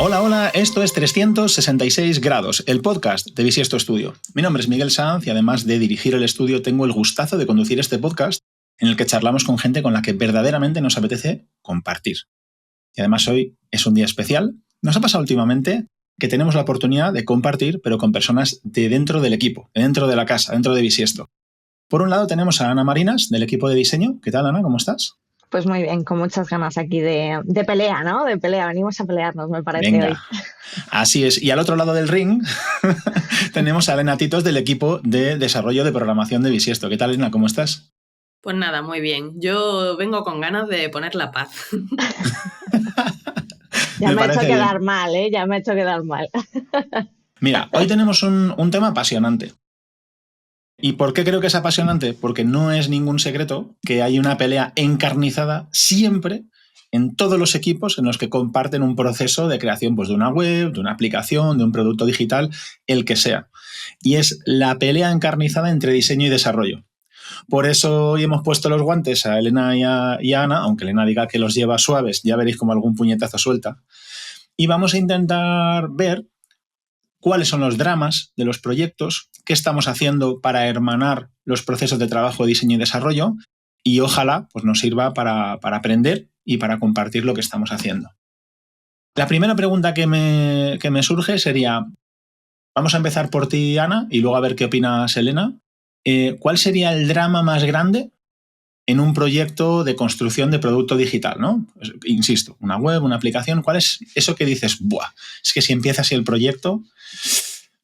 Hola, hola, esto es 366 grados, el podcast de Bisiesto Studio. Mi nombre es Miguel Sanz y además de dirigir el estudio tengo el gustazo de conducir este podcast en el que charlamos con gente con la que verdaderamente nos apetece compartir. Y además hoy es un día especial. Nos ha pasado últimamente que tenemos la oportunidad de compartir, pero con personas de dentro del equipo, de dentro de la casa, dentro de Bisiesto. Por un lado tenemos a Ana Marinas, del equipo de diseño. ¿Qué tal, Ana? ¿Cómo estás? Pues muy bien, con muchas ganas aquí de pelea, ¿no? De pelea, venimos a pelearnos, me parece. Venga, hoy. Así es. Y al otro lado del ring tenemos a Elena Titos del equipo de desarrollo de programación de Bisiesto. ¿Qué tal, Elena? ¿Cómo estás? Pues nada, muy bien. Yo vengo con ganas de poner la paz. Ya me ha hecho parece quedar bien. mal, ¿eh? Ya me ha hecho quedar mal. Mira, hoy tenemos un tema apasionante. ¿Y por qué creo que es apasionante? Porque no es ningún secreto que hay una pelea encarnizada siempre en todos los equipos en los que comparten un proceso de creación, pues, de una web, de una aplicación, de un producto digital, el que sea. Y es la pelea encarnizada entre diseño y desarrollo. Por eso hoy hemos puesto los guantes a Elena y a Ana, aunque Elena diga que los lleva suaves, ya veréis como algún puñetazo suelta. Y vamos a intentar ver cuáles son los dramas de los proyectos, qué estamos haciendo para hermanar los procesos de trabajo, diseño y desarrollo, y ojalá pues, nos sirva para aprender y para compartir lo que estamos haciendo. La primera pregunta que me surge sería, vamos a empezar por ti, Ana, y luego a ver qué opinas, Elena. ¿Cuál sería el drama más grande en un proyecto de construcción de producto digital, ¿no? Pues, insisto, una web, una aplicación, ¿cuál es eso que dices, buah, es que si empieza así el proyecto,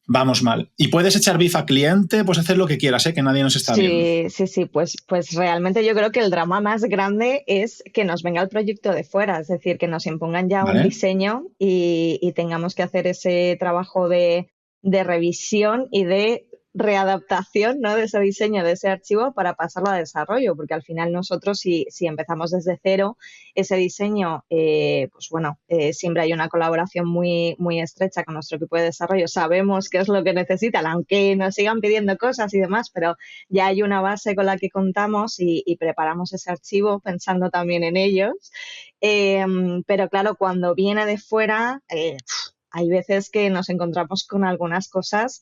vamos mal? Y puedes echar beef a cliente, puedes hacer lo que quieras, que nadie nos está viendo. Sí, pues realmente yo creo que el drama más grande es que nos venga el proyecto de fuera, es decir, que nos impongan ya un ¿Vale? diseño y tengamos que hacer ese trabajo de revisión y de readaptación, ¿no? De ese diseño, de ese archivo para pasarlo a desarrollo, porque al final nosotros si empezamos desde cero ese diseño, pues bueno, siempre hay una colaboración muy estrecha con nuestro equipo de desarrollo, sabemos qué es lo que necesitan, aunque nos sigan pidiendo cosas y demás, pero ya hay una base con la que contamos y preparamos ese archivo pensando también en ellos. Pero claro, cuando viene de fuera, hay veces que nos encontramos con algunas cosas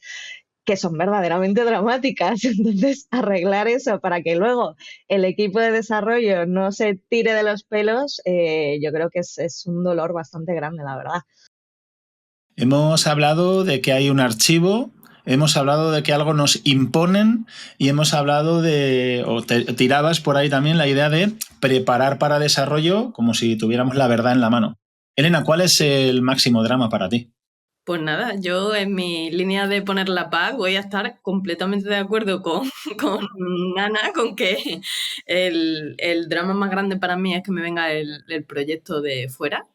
que son verdaderamente dramáticas. Entonces, arreglar eso para que luego el equipo de desarrollo no se tire de los pelos, yo creo que es un dolor bastante grande, la verdad. Hemos hablado de que hay un archivo, hemos hablado de que algo nos imponen y hemos hablado de, o tirabas por ahí también la idea de preparar para desarrollo como si tuviéramos la verdad en la mano. Elena, ¿cuál es el máximo drama para ti? Pues nada, yo en mi línea de poner la paz voy a estar completamente de acuerdo con Ana, con que el drama más grande para mí es que me venga el proyecto de fuera,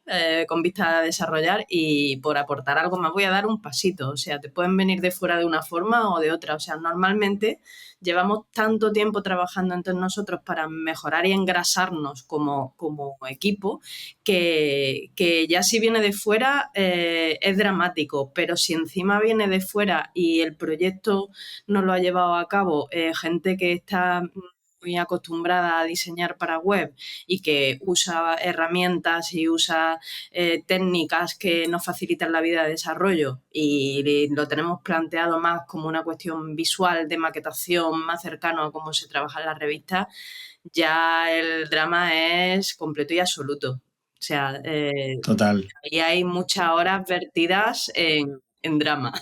con vista a desarrollar, y por aportar algo más voy a dar un pasito. O sea, te pueden venir de fuera de una forma o de otra. O sea, normalmente llevamos tanto tiempo trabajando entre nosotros para mejorar y engrasarnos como equipo que ya si viene de fuera es dramático, pero si encima viene de fuera y el proyecto no lo ha llevado a cabo gente que está muy acostumbrada a diseñar para web y que usa herramientas y usa técnicas que nos facilitan la vida de desarrollo y lo tenemos planteado más como una cuestión visual de maquetación, más cercano a cómo se trabaja en la revista, ya el drama es completo y absoluto. O sea, Total. ahí hay muchas horas vertidas en drama.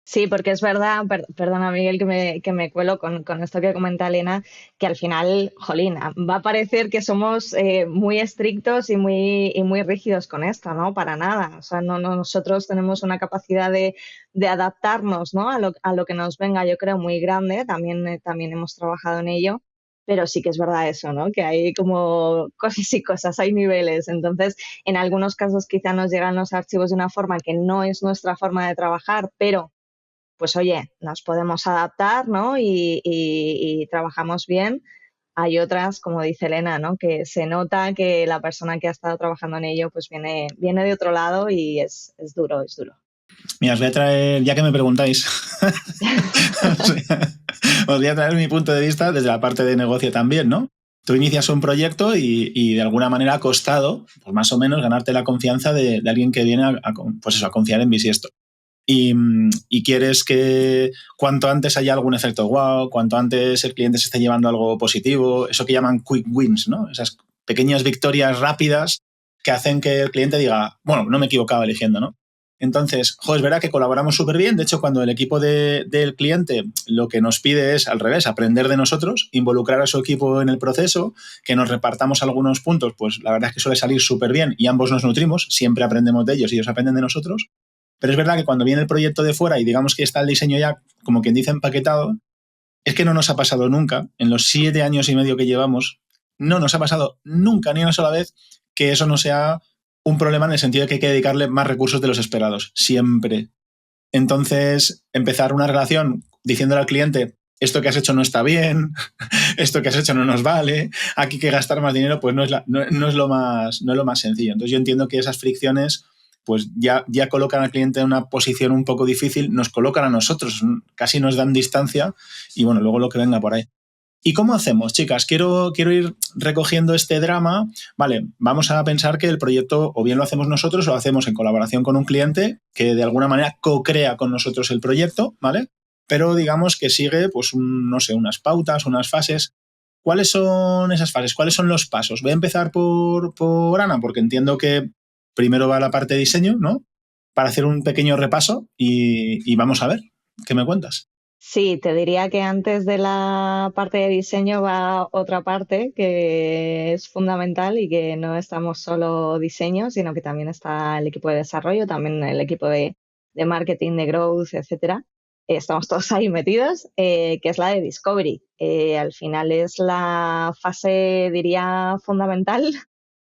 Sí, porque es verdad, perdona Miguel que me cuelo con esto que comenta Elena, que al final, jolín, va a parecer que somos muy estrictos y muy rígidos con esto, ¿no? Para nada. O sea, nosotros tenemos una capacidad de adaptarnos, ¿no? A lo que nos venga, yo creo, muy grande. También hemos trabajado en ello. Pero sí que es verdad eso, ¿no? Que hay como cosas y cosas, hay niveles. Entonces, en algunos casos quizá nos llegan los archivos de una forma que no es nuestra forma de trabajar, pero pues oye, nos podemos adaptar, ¿no? Y trabajamos bien. Hay otras, como dice Elena, ¿no? Que se nota que la persona que ha estado trabajando en ello pues viene de otro lado y es duro, es duro. Mira, os voy a traer, ya que me preguntáis, os voy a traer mi punto de vista desde la parte de negocio también, ¿no? tú inicias un proyecto y de alguna manera ha costado, pues más o menos, ganarte la confianza de alguien que viene a confiar en Bisiesto. Y quieres que cuanto antes haya algún efecto wow, cuanto antes el cliente se esté llevando algo positivo, eso que llaman quick wins, ¿no? Esas pequeñas victorias rápidas que hacen que el cliente diga, bueno, no me equivocaba eligiendo, ¿no? Entonces, es verdad que colaboramos súper bien. De hecho, cuando el equipo del cliente lo que nos pide es, al revés, aprender de nosotros, involucrar a su equipo en el proceso, que nos repartamos algunos puntos, pues la verdad es que suele salir súper bien y ambos nos nutrimos, siempre aprendemos de ellos y ellos aprenden de nosotros. Pero es verdad que cuando viene el proyecto de fuera y digamos que está el diseño ya, como quien dice, empaquetado, es que no nos ha pasado nunca, en los 7 años y medio que llevamos, no nos ha pasado nunca, ni una sola vez, que eso no sea un problema en el sentido de que hay que dedicarle más recursos de los esperados, siempre. Entonces, empezar una relación diciéndole al cliente, esto que has hecho no está bien, esto que has hecho no nos vale, aquí hay que gastar más dinero, pues no es lo más sencillo. Entonces yo entiendo que esas fricciones pues ya colocan al cliente en una posición un poco difícil, nos colocan a nosotros, casi nos dan distancia y bueno, luego lo que venga por ahí. ¿Y cómo hacemos, chicas? Quiero ir recogiendo este drama. Vale, vamos a pensar que el proyecto o bien lo hacemos nosotros o lo hacemos en colaboración con un cliente que de alguna manera co-crea con nosotros el proyecto, ¿vale? Pero digamos que sigue, pues, no sé, unas pautas, unas fases. ¿Cuáles son esas fases? ¿Cuáles son los pasos? Voy a empezar por Ana, porque entiendo que primero va la parte de diseño, ¿no? Para hacer un pequeño repaso y vamos a ver, ¿qué me cuentas? Sí, te diría que antes de la parte de diseño va otra parte que es fundamental y que no estamos solo diseño, sino que también está el equipo de desarrollo, también el equipo de marketing, de growth, etcétera. Estamos todos ahí metidos, que es la de discovery. Al final es la fase, diría, fundamental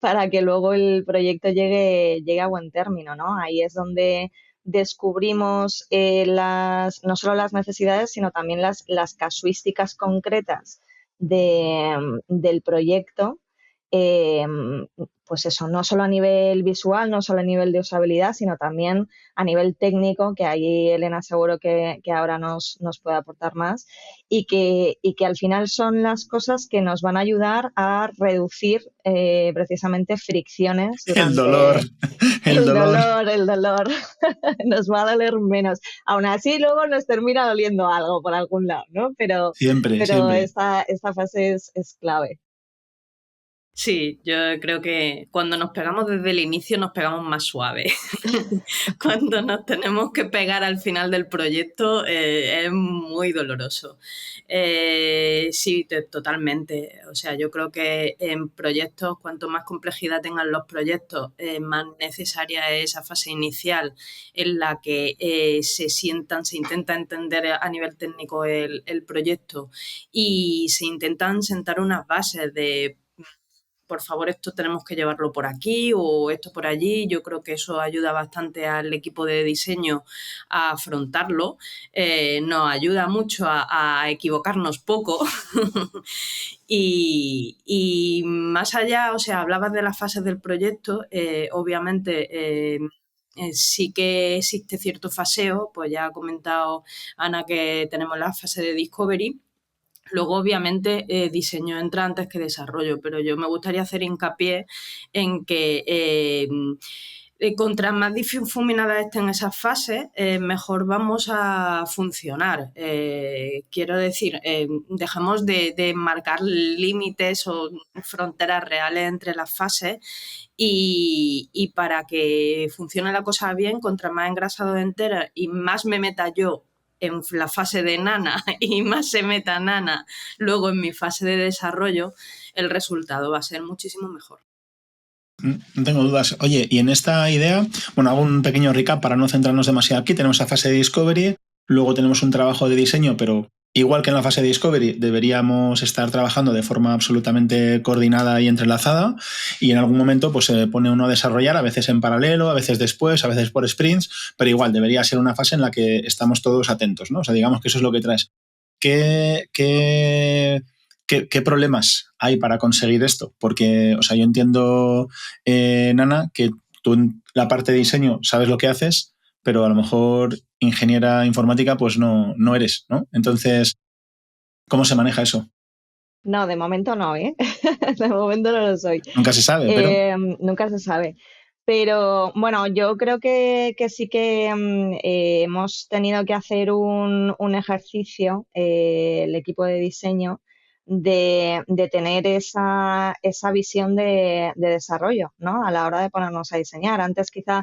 para que luego el proyecto llegue a buen término, ¿no? Ahí es donde descubrimos no solo las necesidades, sino también las casuísticas concretas del proyecto. eh, pues eso, no solo a nivel visual, no solo a nivel de usabilidad, sino también a nivel técnico, que ahí Elena seguro que ahora nos puede aportar más, y que al final son las cosas que nos van a ayudar a reducir precisamente fricciones El dolor, durante el dolor. el dolor. Nos va a doler menos. Aún así, luego nos termina doliendo algo por algún lado, ¿no? Siempre, Pero siempre. esta fase es clave. Sí, yo creo que cuando nos pegamos desde el inicio nos pegamos más suave. Cuando nos tenemos que pegar al final del proyecto es muy doloroso. Sí, totalmente. O sea, yo creo que en proyectos, cuanto más complejidad tengan los proyectos, más necesaria es esa fase inicial en la que se intenta entender a nivel técnico el proyecto y se intentan sentar unas bases de por favor, esto tenemos que llevarlo por aquí o esto por allí. Yo creo que eso ayuda bastante al equipo de diseño a afrontarlo. Nos ayuda mucho a equivocarnos poco. Y más allá, o sea, hablabas de las fases del proyecto, obviamente sí que existe cierto faseo, pues ya ha comentado Ana que tenemos la fase de discovery. Luego, obviamente, diseño entra antes que desarrollo, pero yo me gustaría hacer hincapié en que contra más difuminadas estén esas fases, mejor vamos a funcionar. Quiero decir, dejemos de marcar límites o fronteras reales entre las fases y para que funcione la cosa bien, contra más engrasado entera y más me meta yo en la fase de nana y más se meta nana luego en mi fase de desarrollo, el resultado va a ser muchísimo mejor. No tengo dudas. Oye, y en esta idea, bueno, hago un pequeño recap para no centrarnos demasiado aquí. Tenemos la fase de discovery, luego tenemos un trabajo de diseño, pero igual que en la fase de discovery, deberíamos estar trabajando de forma absolutamente coordinada y entrelazada, y en algún momento pues se pone uno a desarrollar, a veces en paralelo, a veces después, a veces por sprints, pero igual debería ser una fase en la que estamos todos atentos, ¿no? O sea, digamos que eso es lo que traes. ¿Qué problemas hay para conseguir esto? Porque, o sea, yo entiendo, Nana, que tú en la parte de diseño sabes lo que haces, pero a lo mejor ingeniera informática pues no eres, ¿no? Entonces, ¿cómo se maneja eso? No, de momento no, ¿eh? De momento no lo soy. Nunca se sabe, pero Nunca se sabe. Pero bueno, yo creo que sí que hemos tenido que hacer un ejercicio, el equipo de diseño, de tener esa visión de desarrollo, ¿no? A la hora de ponernos a diseñar. Antes quizá,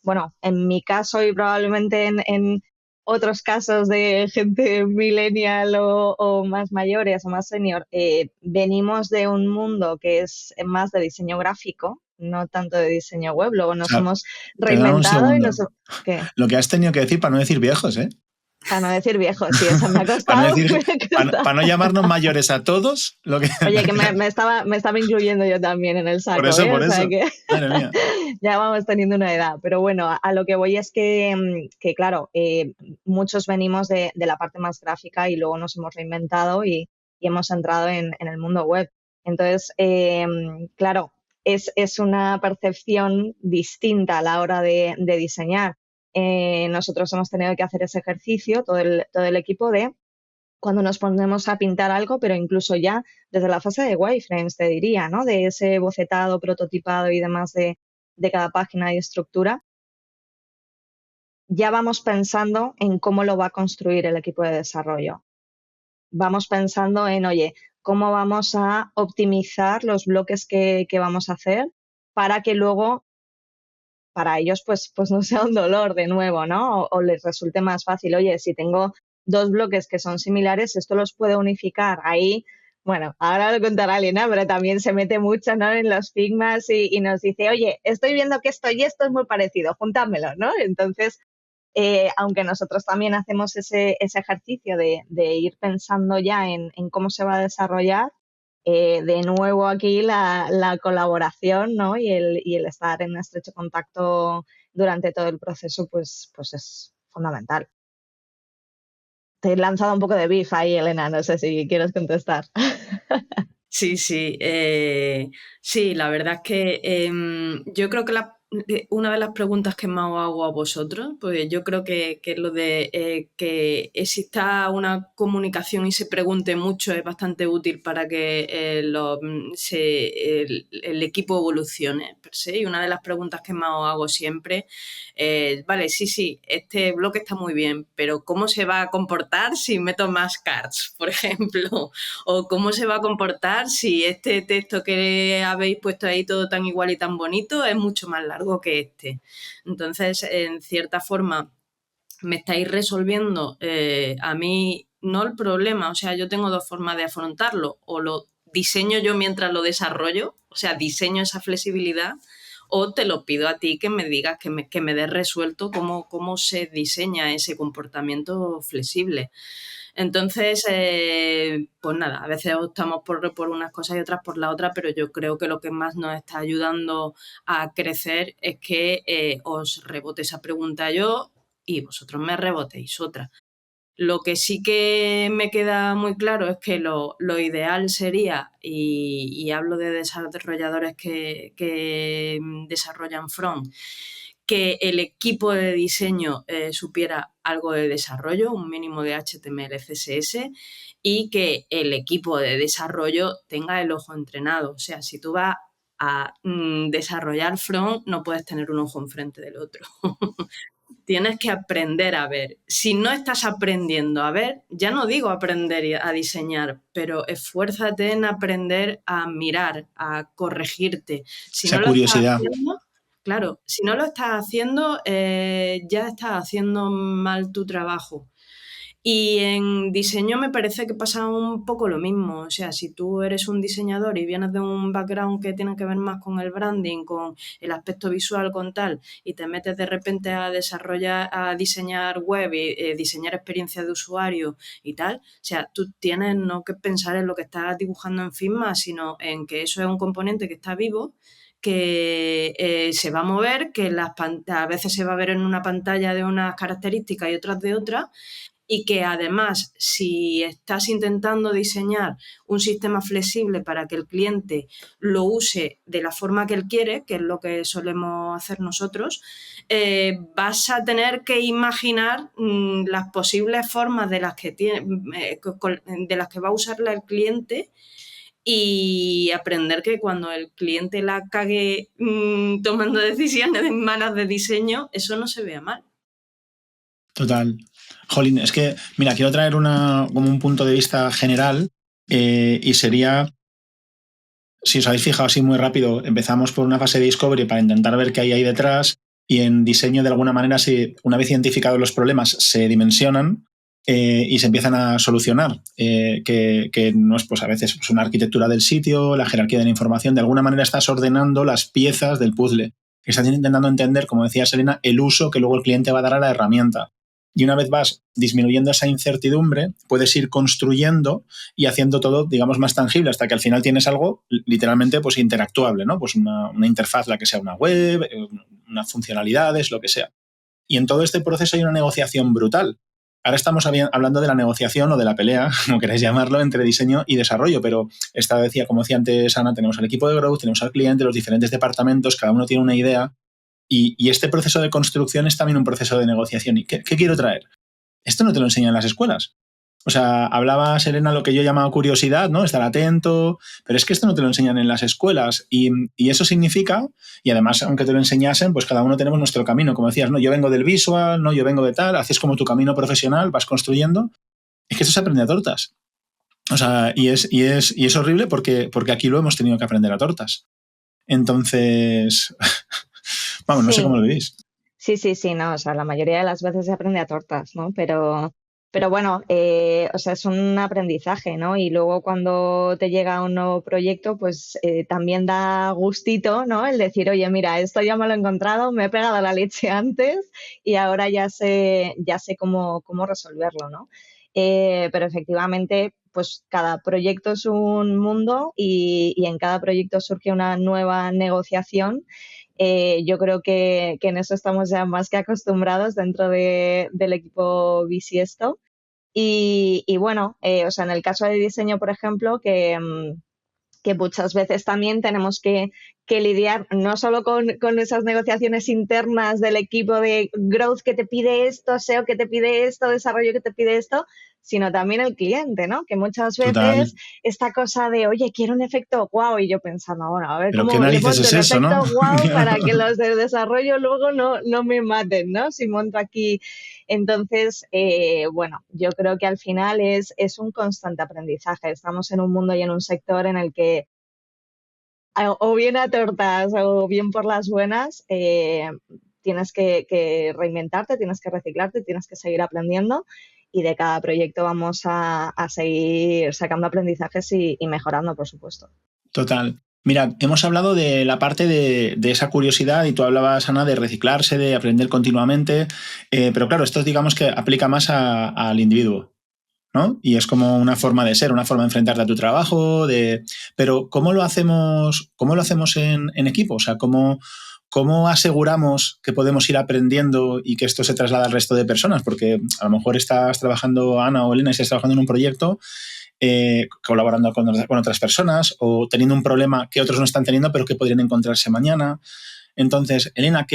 bueno, en mi caso y probablemente en otros casos de gente millennial o más mayores o más senior, venimos de un mundo que es más de diseño gráfico, no tanto de diseño web. Luego o nos sea, hemos perdona un reinventado y segundo. nos... ¿Qué? Lo que has tenido que decir para no decir viejos, ¿eh? Para no decir viejo, sí, eso me ha Para no costado, decir, me ha costado. para no llamarnos mayores a todos, lo que Oye, que me estaba incluyendo yo también en el por saco, eso, ¿eh? O por sea eso. que Madre mía. ya vamos teniendo una edad. Pero bueno, a lo que voy es que claro, muchos venimos de la parte más gráfica y luego nos hemos reinventado y hemos entrado en el mundo web. Entonces, claro, es una percepción distinta a la hora de diseñar. Nosotros hemos tenido que hacer ese ejercicio, todo el equipo, de cuando nos ponemos a pintar algo, pero incluso ya desde la fase de wireframes, te diría, ¿no? De ese bocetado, prototipado y demás de cada página y estructura, ya vamos pensando en cómo lo va a construir el equipo de desarrollo. Vamos pensando en, oye, cómo vamos a optimizar los bloques que vamos a hacer para que luego para ellos pues no sea un dolor de nuevo, ¿no? O les resulte más fácil. Oye, si tengo dos bloques que son similares, esto los puede unificar. Ahí, bueno, ahora lo contará Elena, pero también se mete mucho, ¿no? En los Figmas y nos dice, oye, estoy viendo que esto y esto es muy parecido, júntamelo, ¿no? Entonces, aunque nosotros también hacemos ese ejercicio de ir pensando ya en cómo se va a desarrollar, de nuevo aquí la colaboración, ¿no? Y el estar en estrecho contacto durante todo el proceso, pues es fundamental. Te he lanzado un poco de beef ahí, Elena, no sé si quieres contestar. Sí, sí. Sí, la verdad es que yo creo que una de las preguntas que más os hago a vosotros, pues yo creo que lo de que exista una comunicación y se pregunte mucho es bastante útil para que el equipo evolucione, per se. Y una de las preguntas que más os hago siempre es, vale, sí, este bloque está muy bien, pero ¿cómo se va a comportar si meto más cards, por ejemplo? O cómo se va a comportar si este texto que habéis puesto ahí todo tan igual y tan bonito es mucho más largo que este. Entonces, en cierta forma, me estáis resolviendo a mí no el problema, o sea, yo tengo dos formas de afrontarlo, o lo diseño yo mientras lo desarrollo, o sea, diseño esa flexibilidad, o te lo pido a ti que me digas, que me des resuelto cómo se diseña ese comportamiento flexible. Entonces, pues nada, a veces optamos por unas cosas y otras por la otra, pero yo creo que lo que más nos está ayudando a crecer es que os rebote esa pregunta yo y vosotros me rebotéis otra. Lo que sí que me queda muy claro es que lo ideal sería, y hablo de desarrolladores que desarrollan front, que el equipo de diseño supiera algo de desarrollo, un mínimo de HTML, CSS, y que el equipo de desarrollo tenga el ojo entrenado. O sea, si tú vas a desarrollar front, no puedes tener un ojo enfrente del otro. Tienes que aprender a ver. Si no estás aprendiendo a ver, ya no digo aprender a diseñar, pero esfuérzate en aprender a mirar, a corregirte. Si no Esa lo estás curiosidad. haciendo, claro, si no lo estás haciendo, ya estás haciendo mal tu trabajo. Y en diseño me parece que pasa un poco lo mismo. O sea, si tú eres un diseñador y vienes de un background que tiene que ver más con el branding, con el aspecto visual, con tal, y te metes de repente a desarrollar, a diseñar web y diseñar experiencias de usuario y tal, o sea, tú tienes no que pensar en lo que estás dibujando en Figma, sino en que eso es un componente que está vivo, que se va a mover, que a veces se va a ver en una pantalla de unas características y otras de otras, y que además, si estás intentando diseñar un sistema flexible para que el cliente lo use de la forma que él quiere, que es lo que solemos hacer nosotros, vas a tener que imaginar las posibles formas de las que va a usarla el cliente y aprender que cuando el cliente la cague tomando decisiones en manos de diseño, eso no se vea mal. Total. Jolín, es que, mira, quiero traer como un punto de vista general y sería, si os habéis fijado así muy rápido, empezamos por una fase de discovery para intentar ver qué hay ahí detrás y en diseño de alguna manera, si una vez identificados los problemas, se dimensionan y se empiezan a solucionar, que no es pues a veces pues, una arquitectura del sitio, la jerarquía de la información, de alguna manera estás ordenando las piezas del puzzle. Estás intentando entender, como decía Serena, el uso que luego el cliente va a dar a la herramienta. Y una vez vas disminuyendo esa incertidumbre, puedes ir construyendo y haciendo todo, digamos, más tangible, hasta que al final tienes algo literalmente pues, interactuable, ¿no? Pues una interfaz, la que sea una web, unas funcionalidades, lo que sea. Y en todo este proceso hay una negociación brutal. Ahora estamos hablando de la negociación o de la pelea, como queráis llamarlo, entre diseño y desarrollo, pero como decía antes Ana, tenemos al equipo de growth, tenemos al cliente, los diferentes departamentos, cada uno tiene una idea. Y este proceso de construcción es también un proceso de negociación. ¿Y qué quiero traer? Esto no te lo enseñan en las escuelas. O sea, hablaba Serena lo que yo llamaba curiosidad, ¿no? Estar atento, pero es que esto no te lo enseñan en las escuelas y eso significa, y además, aunque te lo enseñasen, pues cada uno tenemos nuestro camino, como decías, ¿no? Yo vengo del visual, ¿no? Yo vengo de tal, haces como tu camino profesional, vas construyendo. Es que esto se aprende a tortas. O sea, y es horrible porque aquí lo hemos tenido que aprender a tortas. Entonces, vamos, no sé cómo lo vivís. Sí, no, o sea, la mayoría de las veces se aprende a tortas, ¿no? Pero bueno, o sea, es un aprendizaje, ¿no? Y luego cuando te llega un nuevo proyecto, pues también da gustito, ¿no? El decir, oye, mira, esto ya me lo he encontrado, me he pegado la leche antes y ahora ya sé cómo resolverlo, ¿no? Pero efectivamente, pues cada proyecto es un mundo y en cada proyecto surge una nueva negociación. Yo creo que en eso estamos ya más que acostumbrados dentro del equipo Bisiesto. Y bueno, o sea, en el caso de diseño, por ejemplo, que muchas veces también tenemos que lidiar no solo con esas negociaciones internas del equipo de growth que te pide esto, SEO que te pide esto, desarrollo que te pide esto, sino también el cliente, ¿no? Que muchas veces Total. esta cosa de, oye, quiero un efecto wow, y yo pensando, bueno, a ver Pero qué cómo le narices monto es un eso, ¿no? efecto wow para que los de desarrollo luego no me maten, ¿no? Si monto aquí. Entonces, bueno, yo creo que al final es un constante aprendizaje. Estamos en un mundo y en un sector en el que o bien a tortas o bien por las buenas, tienes que reinventarte, tienes que reciclarte, tienes que seguir aprendiendo y de cada proyecto vamos a seguir sacando aprendizajes y mejorando, por supuesto. Total. Mira, hemos hablado de la parte de esa curiosidad y tú hablabas, Ana, de reciclarse, de aprender continuamente, pero claro, esto digamos que aplica más al individuo, ¿no? Y es como una forma de ser, una forma de enfrentarte a tu trabajo, pero ¿cómo lo hacemos en equipo? O sea, ¿cómo aseguramos que podemos ir aprendiendo y que esto se traslada al resto de personas? Porque a lo mejor estás trabajando, Ana o Elena, estás trabajando en un proyecto colaborando con otras personas o teniendo un problema que otros no están teniendo pero que podrían encontrarse mañana. Entonces, Elena,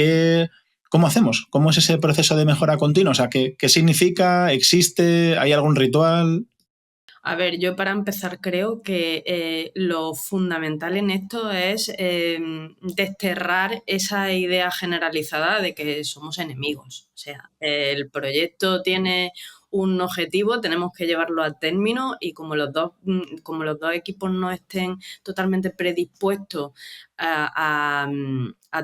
¿cómo hacemos? ¿Cómo es ese proceso de mejora continua? O sea, ¿qué significa? ¿Existe? ¿Hay algún ritual? A ver, yo para empezar creo que lo fundamental en esto es desterrar esa idea generalizada de que somos enemigos. O sea, el proyecto tiene un objetivo, tenemos que llevarlo a término y como los dos equipos no estén totalmente predispuestos a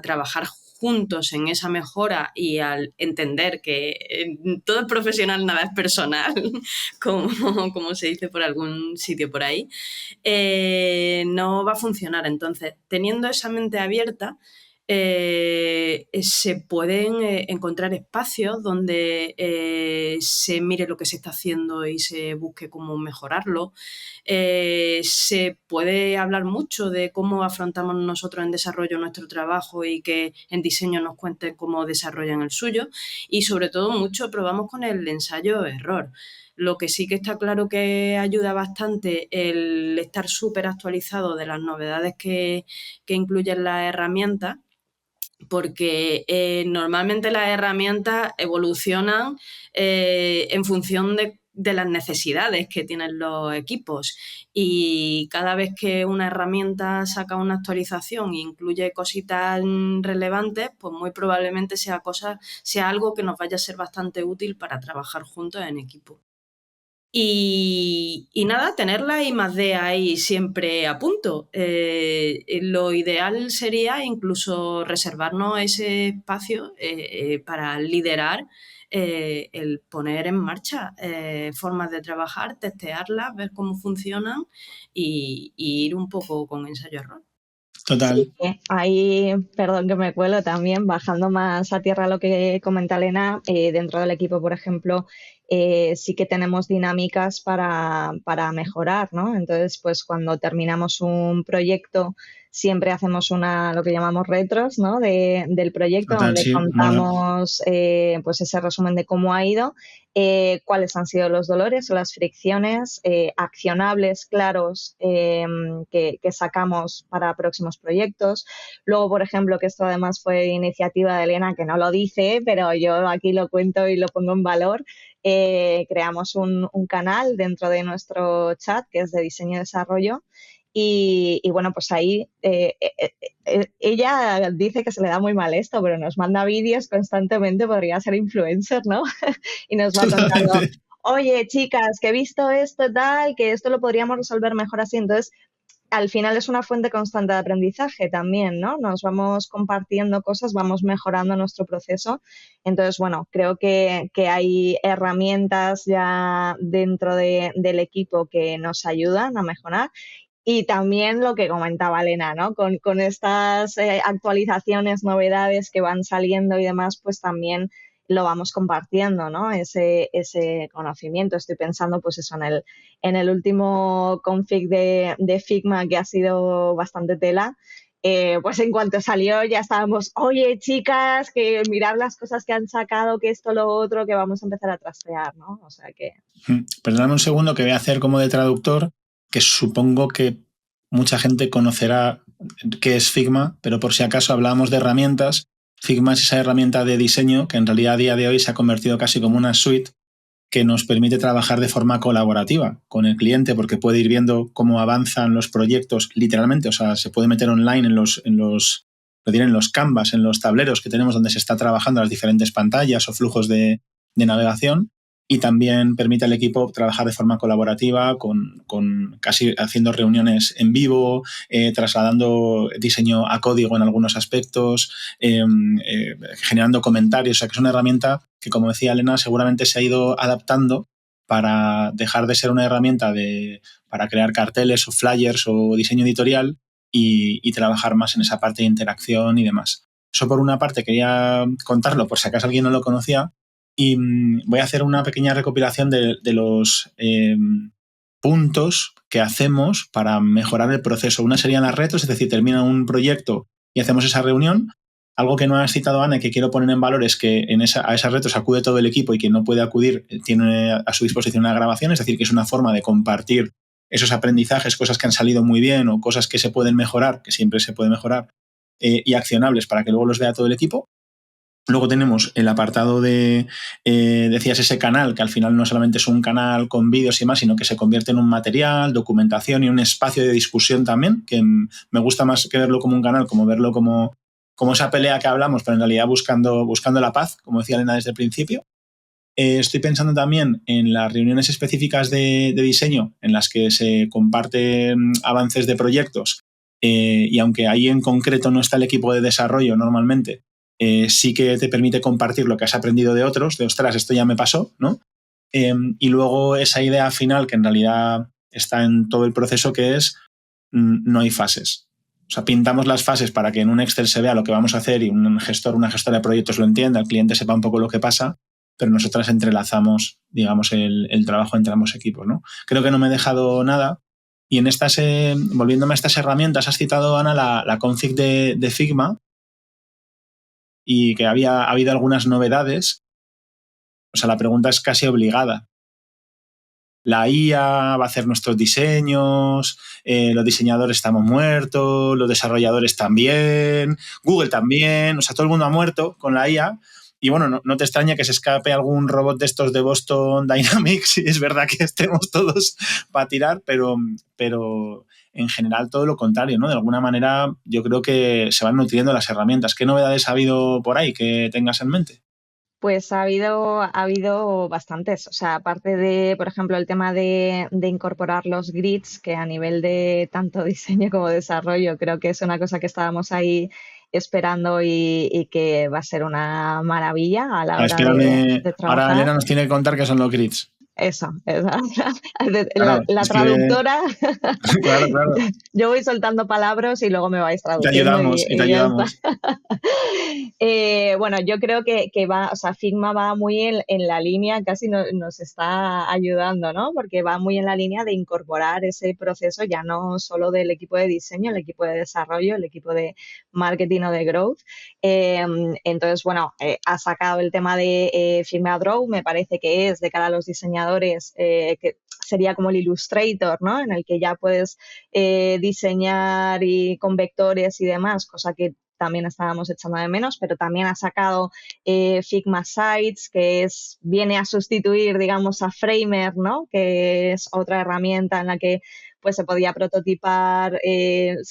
trabajar juntos en esa mejora y al entender que todo es profesional, nada es personal, como se dice por algún sitio por ahí, no va a funcionar. Entonces, teniendo esa mente abierta, se pueden encontrar espacios donde se mire lo que se está haciendo y se busque cómo mejorarlo. Se puede hablar mucho de cómo afrontamos nosotros en desarrollo nuestro trabajo y que en diseño nos cuenten cómo desarrollan el suyo. Y sobre todo mucho probamos con el ensayo-error. Lo que sí que está claro que ayuda bastante el estar súper actualizado de las novedades que incluyen las herramientas, porque normalmente las herramientas evolucionan en función de las necesidades que tienen los equipos, y cada vez que una herramienta saca una actualización e incluye cositas relevantes, pues muy probablemente sea algo que nos vaya a ser bastante útil para trabajar juntos en equipo. Y nada, tener la I+D ahí siempre a punto. Lo ideal sería incluso reservarnos ese espacio para liderar el poner en marcha formas de trabajar, testearlas, ver cómo funcionan y ir un poco con ensayo-error. Total. Sí, ahí, perdón que me cuelo también, bajando más a tierra lo que comenta Elena, dentro del equipo, por ejemplo, sí que tenemos dinámicas para mejorar, ¿no? Entonces, pues cuando terminamos un proyecto, siempre hacemos lo que llamamos retros, ¿no? Del proyecto, Total, donde sí, mola. contamos pues ese resumen de cómo ha ido, cuáles han sido los dolores o las fricciones accionables, claros, que sacamos para próximos proyectos. Luego, por ejemplo, que esto además fue iniciativa de Elena, que no lo dice, pero yo aquí lo cuento y lo pongo en valor. Creamos un canal dentro de nuestro chat que es de diseño y desarrollo. Y bueno, pues ahí ella dice que se le da muy mal esto, pero nos manda vídeos constantemente, podría ser influencer, ¿no? Y nos va contando, oye, chicas, que he visto esto tal, que esto lo podríamos resolver mejor así. Entonces, al final es una fuente constante de aprendizaje también, ¿no? Nos vamos compartiendo cosas, vamos mejorando nuestro proceso. Entonces, bueno, creo que hay herramientas ya dentro del equipo que nos ayudan a mejorar. Y también lo que comentaba Elena, ¿no? Con estas actualizaciones, novedades que van saliendo y demás, pues también lo vamos compartiendo, ¿no? Ese conocimiento. Estoy pensando, pues eso, en el último config de Figma, que ha sido bastante tela. Pues en cuanto salió ya estábamos, oye, chicas, que mirad las cosas que han sacado, que esto, lo otro, que vamos a empezar a trastear, ¿no? O sea que... Perdóname un segundo, que voy a hacer como de traductor, que supongo que mucha gente conocerá qué es Figma, pero por si acaso hablábamos de herramientas, Figma es esa herramienta de diseño que en realidad a día de hoy se ha convertido casi como una suite que nos permite trabajar de forma colaborativa con el cliente, porque puede ir viendo cómo avanzan los proyectos literalmente, o sea, se puede meter online en los canvas, en los tableros que tenemos donde se está trabajando las diferentes pantallas o flujos de navegación, y también permite al equipo trabajar de forma colaborativa, con casi haciendo reuniones en vivo, trasladando diseño a código en algunos aspectos, generando comentarios. O sea, que es una herramienta que, como decía Elena, seguramente se ha ido adaptando para dejar de ser una herramienta para crear carteles o flyers o diseño editorial y trabajar más en esa parte de interacción y demás. Eso por una parte quería contarlo por si acaso alguien no lo conocía, y voy a hacer una pequeña recopilación de los puntos que hacemos para mejorar el proceso. Una serían las retos, es decir, termina un proyecto y hacemos esa reunión. Algo que no has citado, Ana, y que quiero poner en valor es que a esas retos acude todo el equipo, y quien no puede acudir tiene a su disposición una grabación, es decir, que es una forma de compartir esos aprendizajes, cosas que han salido muy bien o cosas que se pueden mejorar, que siempre se puede mejorar, y accionables para que luego los vea todo el equipo. Luego tenemos el apartado decías, ese canal, que al final no solamente es un canal con vídeos y más, sino que se convierte en un material, documentación y un espacio de discusión también, que me gusta más que verlo como un canal, como verlo como esa pelea que hablamos, pero en realidad buscando la paz, como decía Elena desde el principio. Estoy pensando también en las reuniones específicas de diseño, en las que se comparten avances de proyectos, y aunque ahí en concreto no está el equipo de desarrollo normalmente, sí que te permite compartir lo que has aprendido de otros, de ostras, esto ya me pasó, ¿no? Y luego esa idea final, que en realidad está en todo el proceso, que es no hay fases. O sea, pintamos las fases para que en un Excel se vea lo que vamos a hacer y un gestor, una gestora de proyectos lo entienda, el cliente sepa un poco lo que pasa, pero nosotras entrelazamos, digamos, el trabajo entre ambos equipos, ¿no? Creo que no me he dejado nada. Y en estas, volviéndome a estas herramientas, has citado, Ana, la config de Figma y que ha habido algunas novedades. O sea, la pregunta es casi obligada. La IA va a hacer nuestros diseños, los diseñadores estamos muertos, los desarrolladores también, Google también, o sea, todo el mundo ha muerto con la IA. Y bueno, no te extraña que se escape algún robot de estos de Boston Dynamics, y es verdad que estemos todos para tirar, pero en general todo lo contrario, ¿no? De alguna manera yo creo que se van nutriendo las herramientas. ¿Qué novedades ha habido por ahí que tengas en mente? Pues ha habido bastantes. O sea, aparte de, por ejemplo, el tema de incorporar los grids, que a nivel de tanto diseño como desarrollo, creo que es una cosa que estábamos ahí esperando y que va a ser una maravilla a la hora Espérame, de ahora trabajar. Elena nos tiene que contar qué son los grids. Eso, Claro, la es que, traductora, claro, claro. yo voy soltando palabras y luego me vais Te traduciendo ayudamos y te y ya está. ayudamos. Bueno, yo creo que va, o sea, Figma va muy en la línea, casi nos está ayudando, ¿no? Porque va muy en la línea de incorporar ese proceso ya no solo del equipo de diseño, el equipo de desarrollo, el equipo de marketing o de growth. Eh, entonces, bueno, ha sacado el tema de Figma Draw, me parece que es de cara a los diseñadores, que sería como el Illustrator, ¿no? En el que ya puedes diseñar y con vectores y demás, cosa que también estábamos echando de menos, pero también ha sacado Figma Sites, que viene a sustituir, digamos, a Framer, ¿no? Que es otra herramienta en la que pues se podía prototipar,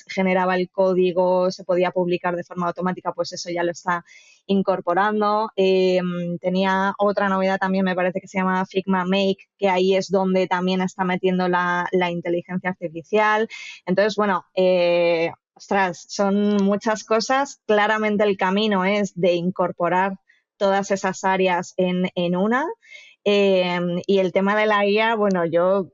generaba el código, se podía publicar de forma automática, pues eso ya lo está incorporando. Tenía otra novedad también, me parece que se llama Figma Make, que ahí es donde también está metiendo la inteligencia artificial. Entonces, bueno, ostras, son muchas cosas. Claramente el camino es de incorporar todas esas áreas en una. Y el tema de la IA, bueno, yo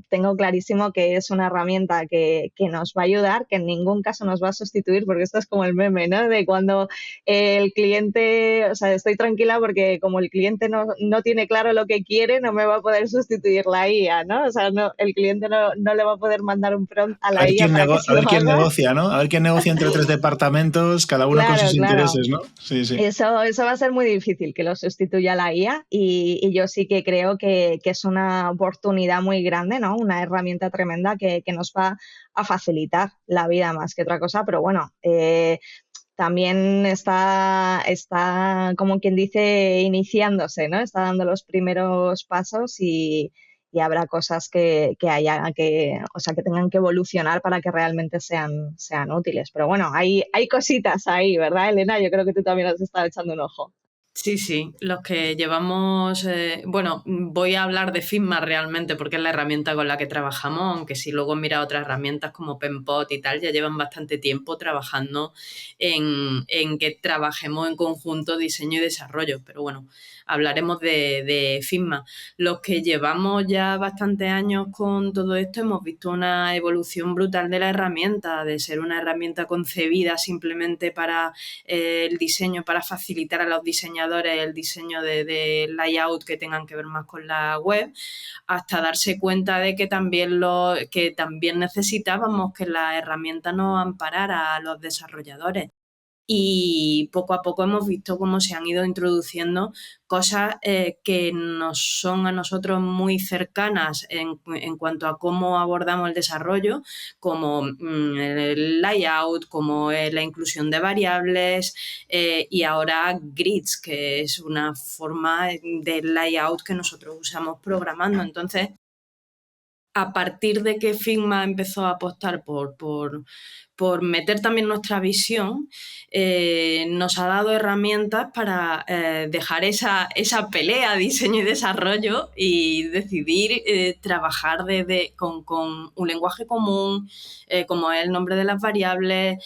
tengo clarísimo que es una herramienta que nos va a ayudar, que en ningún caso nos va a sustituir, porque esto es como el meme, ¿no? De cuando el cliente, o sea, estoy tranquila porque como el cliente no tiene claro lo que quiere, no me va a poder sustituir la IA, ¿no? O sea, el cliente no le va a poder mandar un prompt a A la ver IA para que se a lo ver quién haga. negocia, ¿no? A ver quién negocia entre tres departamentos, cada uno con Claro, sus claro. intereses, ¿no? Sí, sí. Eso va a ser muy difícil que lo sustituya la IA y yo sí que creo que es una oportunidad muy grande, ¿no? Una herramienta tremenda que nos va a facilitar la vida más que otra cosa, pero bueno, también está, como quien dice, iniciándose, ¿no? Está dando los primeros pasos y habrá cosas o sea, que tengan que evolucionar para que realmente sean útiles. Pero bueno, hay cositas ahí, ¿verdad, Elena? Yo creo que tú también has estado echando un ojo. Sí, sí, los que llevamos, bueno, voy a hablar de Figma realmente porque es la herramienta con la que trabajamos, aunque si luego mira otras herramientas como Penpot y tal, ya llevan bastante tiempo trabajando en que trabajemos en conjunto diseño y desarrollo, pero bueno, hablaremos de Figma. Los que llevamos ya bastantes años con todo esto hemos visto una evolución brutal de la herramienta, de ser una herramienta concebida simplemente para el diseño, para facilitar a los diseñadores el diseño de layout que tengan que ver más con la web, hasta darse cuenta de que también necesitábamos que la herramienta nos amparara a los desarrolladores. Y poco a poco hemos visto cómo se han ido introduciendo cosas que nos son a nosotros muy cercanas en cuanto a cómo abordamos el desarrollo, como el layout, como la inclusión de variables y ahora grids, que es una forma de layout que nosotros usamos programando. Entonces, a partir de que Figma empezó a apostar por meter también nuestra visión, nos ha dado herramientas para dejar esa pelea diseño y desarrollo y decidir trabajar con un lenguaje común, como es el nombre de las variables,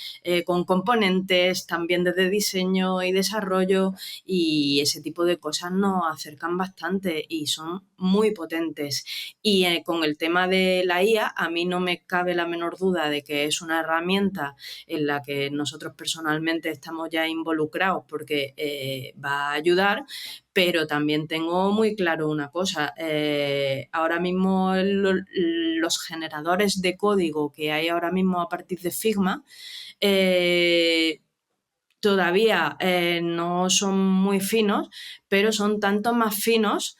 con componentes, también desde diseño y desarrollo, y ese tipo de cosas nos acercan bastante y son muy potentes. Y con el tema de la IA, a mí no me cabe la menor duda de que es una herramienta herramienta en la que nosotros personalmente estamos ya involucrados porque va a ayudar, pero también tengo muy claro una cosa. Ahora mismo los generadores de código que hay ahora mismo a partir de Figma todavía no son muy finos, pero son tanto más finos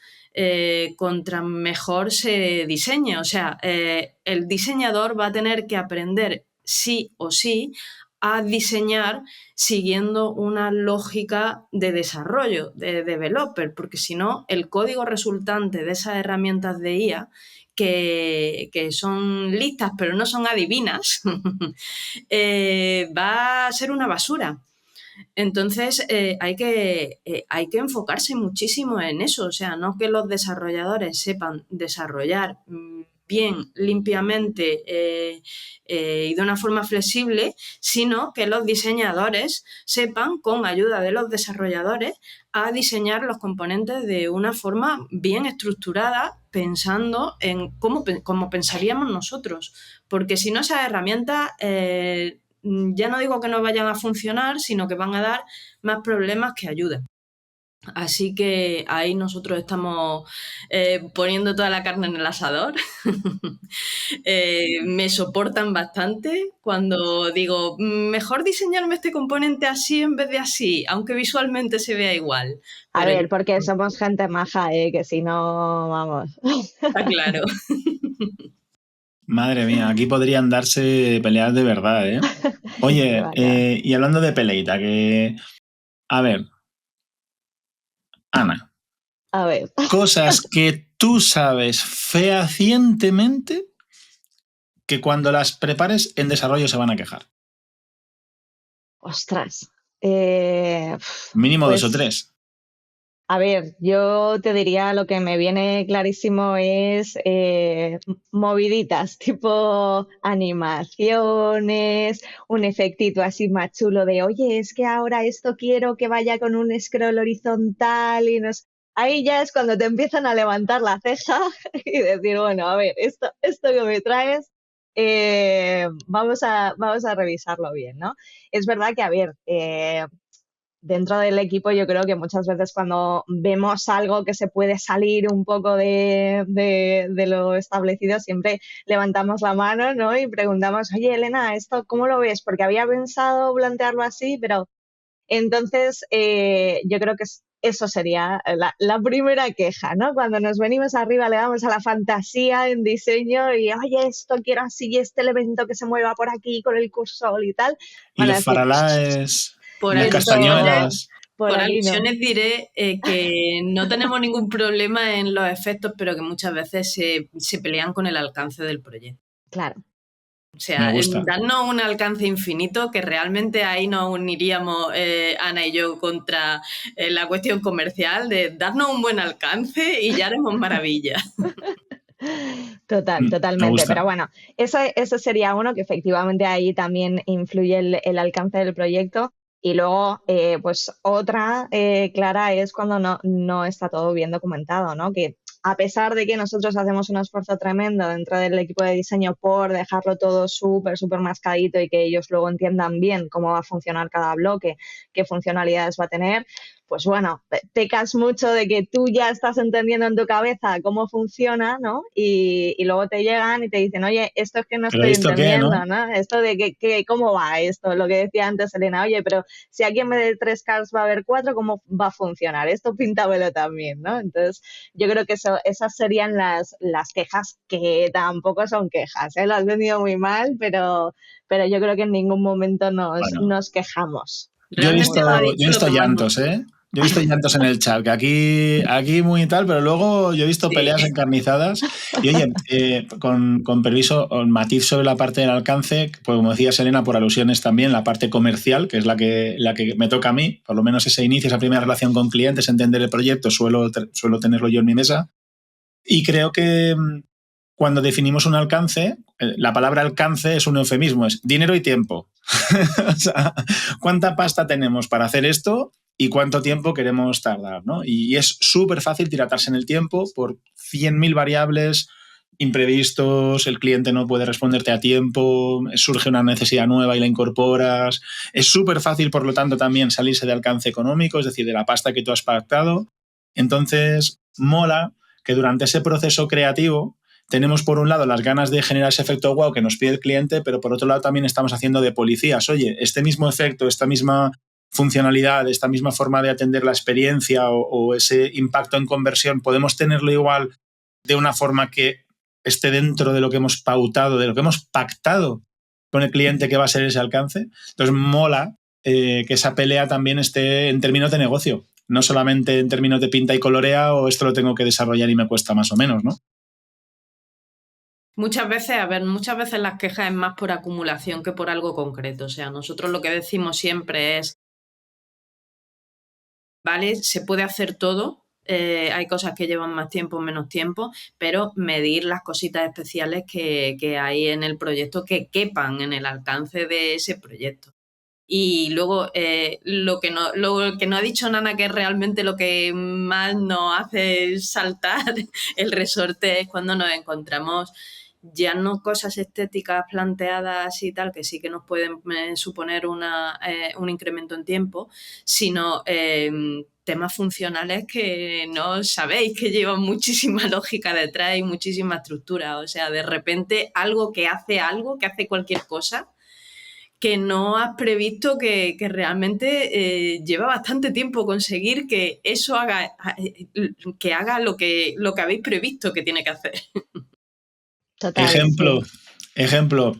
contra mejor se diseñe. O sea, el diseñador va a tener que aprender sí o sí a diseñar siguiendo una lógica de desarrollo, de developer, porque si no, el código resultante de esas herramientas de IA que son listas pero no son adivinas, va a ser una basura. Entonces, hay que enfocarse muchísimo en eso. O sea, no que los desarrolladores sepan desarrollar bien, limpiamente y de una forma flexible, sino que los diseñadores sepan, con ayuda de los desarrolladores, a diseñar los componentes de una forma bien estructurada, pensando en cómo pensaríamos nosotros. Porque si no, esas herramientas ya no digo que no vayan a funcionar, sino que van a dar más problemas que ayuda. Así que ahí nosotros estamos poniendo toda la carne en el asador. Me soportan bastante cuando digo, mejor diseñarme este componente así en vez de así, aunque visualmente se vea igual. A ver, porque somos gente maja, que si no, vamos. Está claro. Madre mía, aquí podrían darse peleas de verdad, ¿eh? Oye, y hablando de peleita, que... A ver, Ana. A ver. Cosas que tú sabes fehacientemente que cuando las prepares en desarrollo se van a quejar. Ostras. Mínimo pues, 2 o 3. A ver, yo te diría lo que me viene clarísimo es moviditas, tipo animaciones, un efectito así más chulo de, oye, es que ahora esto quiero que vaya con un scroll horizontal y nos... Ahí ya es cuando te empiezan a levantar la ceja y decir, bueno, a ver, esto que me traes, vamos a revisarlo bien, ¿no? Es verdad que, a ver, dentro del equipo yo creo que muchas veces cuando vemos algo que se puede salir un poco de lo establecido, siempre levantamos la mano, ¿no? Y preguntamos, oye, Elena, ¿esto cómo lo ves? Porque había pensado plantearlo así, pero entonces yo creo que eso sería la primera queja, ¿no? Cuando nos venimos arriba le damos a la fantasía en diseño y, oye, esto quiero así, este elemento que se mueva por aquí con el cursor y tal. Y los faralaes, las castañuelas. Por alusiones diré que no tenemos ningún problema en los efectos, pero que muchas veces se pelean con el alcance del proyecto. Claro. O sea, darnos un alcance infinito, que realmente ahí nos uniríamos Ana y yo contra la cuestión comercial, de darnos un buen alcance y ya haremos maravillas. Totalmente, pero bueno, eso sería uno que efectivamente ahí también influye el alcance del proyecto. Y luego, pues otra clara es cuando no está todo bien documentado, ¿no? Que a pesar de que nosotros hacemos un esfuerzo tremendo dentro del equipo de diseño por dejarlo todo súper mascadito y que ellos luego entiendan bien cómo va a funcionar cada bloque, qué funcionalidades va a tener, pues bueno, pecas mucho de que tú ya estás entendiendo en tu cabeza cómo funciona, ¿no? Y luego te llegan y te dicen, oye, esto es que no estoy entendiendo, ¿no? Esto de ¿cómo va esto? Lo que decía antes Elena, oye, pero si aquí en vez de 3 cars va a haber 4, ¿cómo va a funcionar? Esto píntamelo también, ¿no? Entonces, yo creo que esas serían las quejas, que tampoco son quejas, ¿eh? Lo has vendido muy mal, pero yo creo que en ningún momento nos quejamos. Yo he visto llantos, ¿eh? Yo he visto llantos en el chat, que aquí muy tal, pero luego yo he visto peleas encarnizadas. Y oye, con permiso, matiz sobre la parte del alcance, pues como decía Selena, por alusiones también, la parte comercial, que es la que me toca a mí, por lo menos ese inicio, esa primera relación con clientes, entender el proyecto, suelo tenerlo yo en mi mesa. Y creo que cuando definimos un alcance, la palabra alcance es un eufemismo, es dinero y tiempo. O sea, ¿cuánta pasta tenemos para hacer esto y cuánto tiempo queremos tardar, ¿no? Y es súper fácil tiratarse en el tiempo por 100.000 variables, imprevistos, el cliente no puede responderte a tiempo, surge una necesidad nueva y la incorporas. Es súper fácil, por lo tanto, también salirse de alcance económico, es decir, de la pasta que tú has pactado. Entonces, mola que durante ese proceso creativo tenemos, por un lado, las ganas de generar ese efecto wow que nos pide el cliente, pero por otro lado también estamos haciendo de policías. Oye, este mismo efecto, esta misma funcionalidad, esta misma forma de atender la experiencia o ese impacto en conversión, podemos tenerlo igual de una forma que esté dentro de lo que hemos pautado, de lo que hemos pactado con el cliente que va a ser ese alcance. Entonces, mola que esa pelea también esté en términos de negocio, no solamente en términos de pinta y colorea o esto lo tengo que desarrollar y me cuesta más o menos, ¿no? Muchas veces las quejas es más por acumulación que por algo concreto. O sea, nosotros lo que decimos siempre es, ¿vale? Se puede hacer todo. Hay cosas que llevan más tiempo, menos tiempo, pero medir las cositas especiales que hay en el proyecto que quepan en el alcance de ese proyecto. Y luego lo que no ha dicho Nana, que es realmente lo que más nos hace saltar el resorte, es cuando nos encontramos ya no cosas estéticas planteadas y tal, que sí que nos pueden suponer un incremento en tiempo, sino temas funcionales que no sabéis, que llevan muchísima lógica detrás y muchísima estructura. O sea, de repente algo que hace cualquier cosa que no has previsto, que realmente lleva bastante tiempo conseguir que eso haga lo que habéis previsto que tiene que hacer. Total, Ejemplo. sí.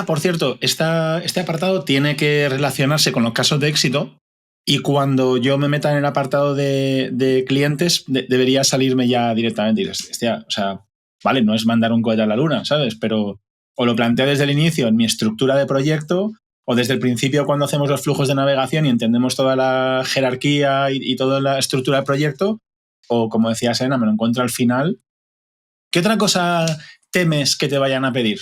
Por cierto, este apartado tiene que relacionarse con los casos de éxito y cuando yo me meta en el apartado de clientes debería salirme ya directamente y decir, hostia, o sea, vale, no es mandar un cohete a la luna, ¿sabes? Pero o lo planteo desde el inicio en mi estructura de proyecto o desde el principio cuando hacemos los flujos de navegación y entendemos toda la jerarquía y toda la estructura del proyecto, o como decía Sena, me lo encuentro al final. ¿Qué otra cosa temes que te vayan a pedir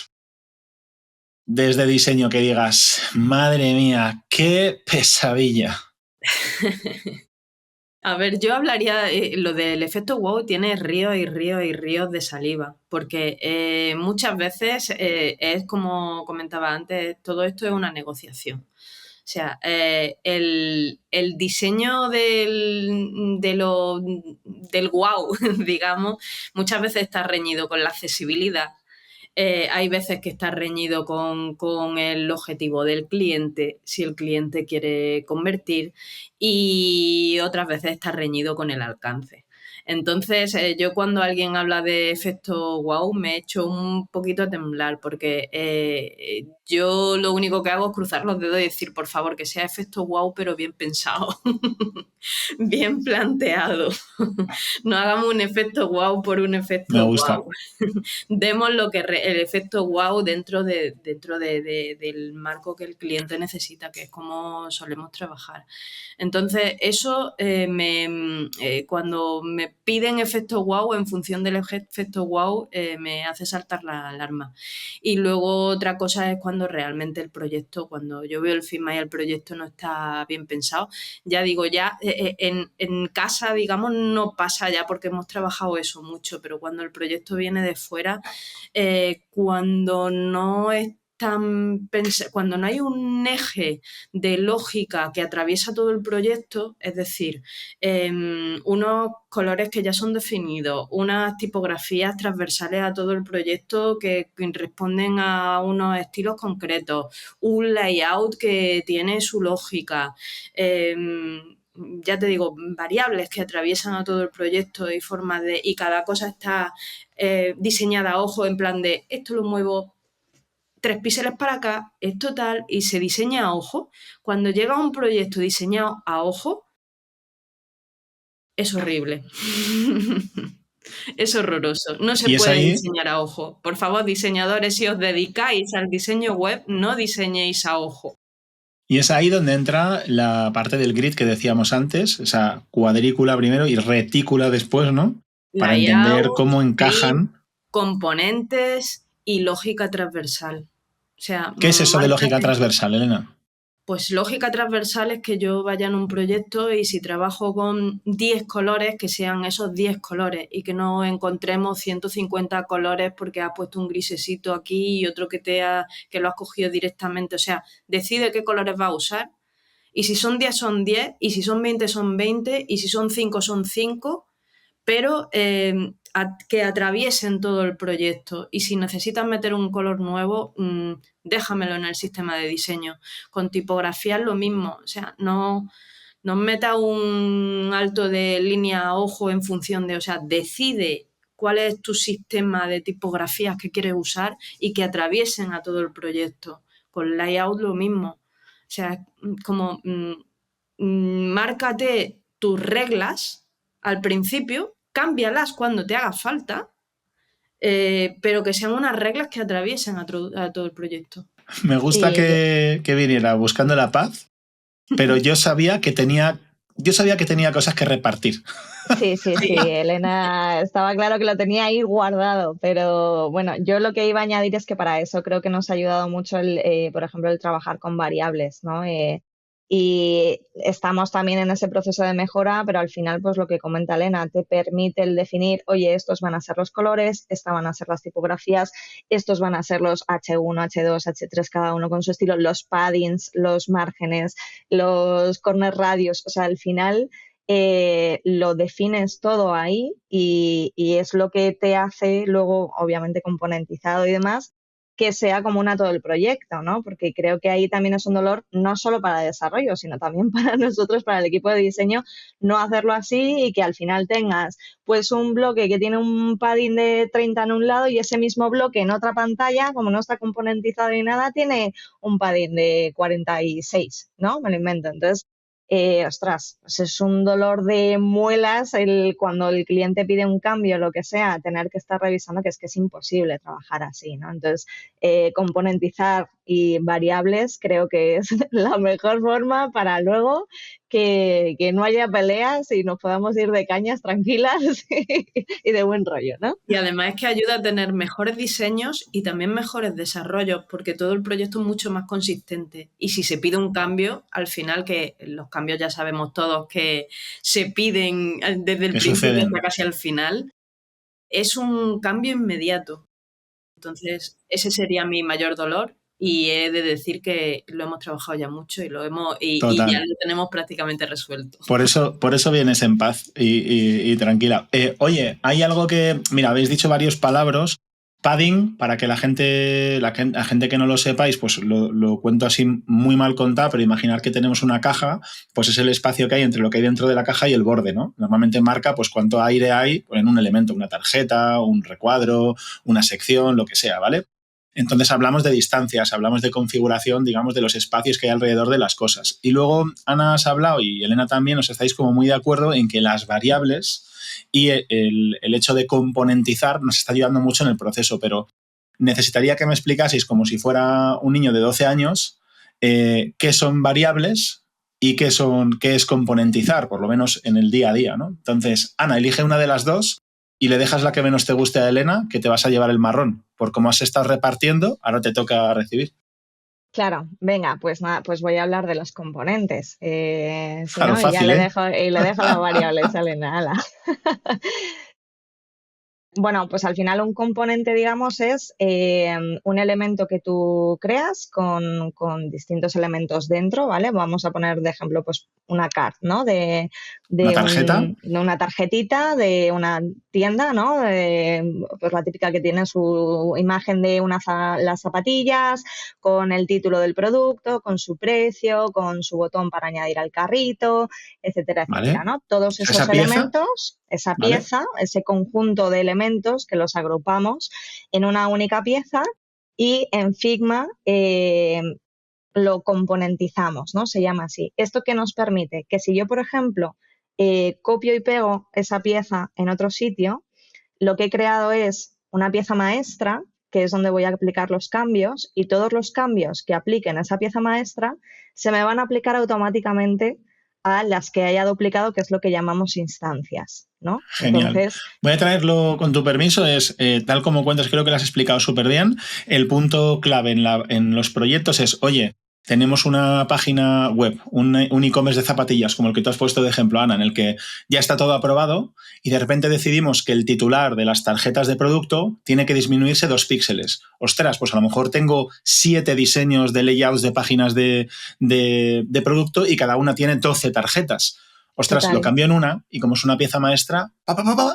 desde diseño que digas, madre mía, qué pesadilla? A ver, yo hablaría, lo del efecto wow tiene ríos y ríos y ríos de saliva, porque muchas veces es como comentaba antes, todo esto es una negociación. O sea, el diseño del wow, digamos, muchas veces está reñido con la accesibilidad. Hay veces que está reñido con el objetivo del cliente, si el cliente quiere convertir, y otras veces está reñido con el alcance. Entonces, yo cuando alguien habla de efecto wow me echo un poquito a temblar porque yo lo único que hago es cruzar los dedos y decir, por favor, que sea efecto wow, pero bien pensado, bien planteado. No hagamos un efecto wow por un Me efecto gusta. wow. Demos el efecto wow dentro del marco que el cliente necesita, que es como solemos trabajar. Entonces, eso cuando me piden efecto wow, en función del efecto wow, me hace saltar la alarma. Y luego otra cosa es cuando realmente el proyecto, cuando yo veo el firma y el proyecto no está bien pensado, ya digo, en casa, digamos, no pasa ya porque hemos trabajado eso mucho, pero cuando el proyecto viene de fuera, cuando no es cuando no hay un eje de lógica que atraviesa todo el proyecto, es decir, unos colores que ya son definidos, unas tipografías transversales a todo el proyecto que responden a unos estilos concretos, un layout que tiene su lógica, ya te digo, variables que atraviesan a todo el proyecto y cada cosa está diseñada a ojo, en plan de esto lo muevo 3 píxeles para acá, es total, y se diseña a ojo. Cuando llega un proyecto diseñado a ojo, es horrible. Es horroroso. No se Y es puede ahí, diseñar a ojo. Por favor, diseñadores, si os dedicáis al diseño web, no diseñéis a ojo. y es ahí donde entra la parte del grid que decíamos antes, esa cuadrícula primero y retícula después, ¿no? Para entender Layout, cómo shape, encajan. componentes y lógica transversal. O sea, ¿Qué es eso de lógica márcate. transversal, Elena? pues lógica transversal es que yo vaya en un proyecto y si trabajo con 10 colores, que sean esos 10 colores y que no encontremos 150 colores porque has puesto un grisecito aquí y otro que lo has cogido directamente. O sea, decide qué colores vas a usar. Y si son 10 son 10, y si son 20 son 20, y si son 5 son 5, pero que atraviesen todo el proyecto. Y si necesitas meter un color nuevo, déjamelo en el sistema de diseño. Con tipografía es lo mismo. O sea, no meta un alto de línea a ojo en función de... O sea, decide cuál es tu sistema de tipografías que quieres usar y que atraviesen a todo el proyecto. Con layout lo mismo. O sea, como márcate tus reglas al principio, cámbialas cuando te haga falta, pero que sean unas reglas que atraviesen a todo el proyecto. Me gusta que viniera buscando la paz, pero yo sabía que tenía cosas que repartir. Sí, Elena estaba claro que lo tenía ahí guardado, pero bueno, yo lo que iba a añadir es que para eso creo que nos ha ayudado mucho, por ejemplo, el trabajar con variables, ¿no? Y estamos también en ese proceso de mejora, pero al final, pues lo que comenta Elena, te permite el definir, oye, estos van a ser los colores, estas van a ser las tipografías, estos van a ser los H1, H2, H3, cada uno con su estilo, los paddings, los márgenes, los corner radios, o sea, al final lo defines todo ahí y es lo que te hace luego, obviamente, componentizado y demás, que sea común a todo el proyecto, ¿no? Porque creo que ahí también es un dolor no solo para el desarrollo, sino también para nosotros, para el equipo de diseño, no hacerlo así y que al final tengas pues un bloque que tiene un padding de 30 en un lado y ese mismo bloque en otra pantalla, como no está componentizado ni nada, tiene un padding de 46, ¿no? Me lo invento. Entonces, ostras, pues es un dolor de muelas cuando el cliente pide un cambio, lo que sea, tener que estar revisando que es imposible trabajar así, ¿no? Entonces, componentizar y variables creo que es la mejor forma para luego que no haya peleas y nos podamos ir de cañas tranquilas y de buen rollo, ¿no? Y además es que ayuda a tener mejores diseños y también mejores desarrollos, porque todo el proyecto es mucho más consistente. Y si se pide un cambio, al final, que los cambios ya sabemos todos que se piden desde el principio hasta casi al final, es un cambio inmediato. Entonces, ese sería mi mayor dolor. Y he de decir que lo hemos trabajado ya mucho y ya lo tenemos prácticamente resuelto. Por eso vienes en paz y tranquila. Oye, hay algo que... Mira, habéis dicho varios palabras. Padding, para que la gente que no lo sepáis, pues lo cuento así muy mal contado, pero imaginar que tenemos una caja, pues es el espacio que hay entre lo que hay dentro de la caja y el borde, ¿no? Normalmente marca pues cuánto aire hay en un elemento, una tarjeta, un recuadro, una sección, lo que sea, ¿vale? Entonces hablamos de distancias, hablamos de configuración, digamos, de los espacios que hay alrededor de las cosas. Y luego Ana has hablado y Elena también, os estáis como muy de acuerdo en que las variables y el hecho de componentizar nos está ayudando mucho en el proceso, pero necesitaría que me explicaseis, como si fuera un niño de 12 años, qué son variables y qué es componentizar, por lo menos en el día a día, ¿no? Entonces, Ana, elige una de las dos y le dejas la que menos te guste a Elena, que te vas a llevar el marrón. Por cómo has estado repartiendo, ahora te toca recibir. Claro, venga, pues nada, pues voy a hablar de los componentes. Claro, ¿no? fácil, y le dejo las variables a Elena. Ala. Bueno, pues al final un componente, digamos, es un elemento que tú creas con distintos elementos dentro, ¿vale? Vamos a poner de ejemplo, pues una card, ¿no? De ¿Una tarjeta? De una tarjetita de una tienda, ¿no? Pues la típica que tiene su imagen de las zapatillas, con el título del producto, con su precio, con su botón para añadir al carrito, etcétera, ¿Vale? etcétera, ¿no? Todos esos elementos, esa pieza, ese conjunto de elementos que los agrupamos en una única pieza y en Figma lo componentizamos, ¿no? Se llama así. ¿Esto qué nos permite? Que si yo, por ejemplo, copio y pego esa pieza en otro sitio, lo que he creado es una pieza maestra, que es donde voy a aplicar los cambios, y todos los cambios que apliquen a esa pieza maestra se me van a aplicar automáticamente a las que haya duplicado, que es lo que llamamos instancias, ¿no? Genial. Entonces, voy a traerlo con tu permiso, tal como cuentas, creo que lo has explicado súper bien. El punto clave en los proyectos es, oye, tenemos una página web, un e-commerce de zapatillas, como el que tú has puesto de ejemplo, Ana, en el que ya está todo aprobado y de repente decidimos que el titular de las tarjetas de producto tiene que disminuirse 2 píxeles. Ostras, pues a lo mejor tengo 7 diseños de layouts de páginas de producto y cada una tiene 12 tarjetas. Ostras, Total. lo cambio en una y como es una pieza maestra,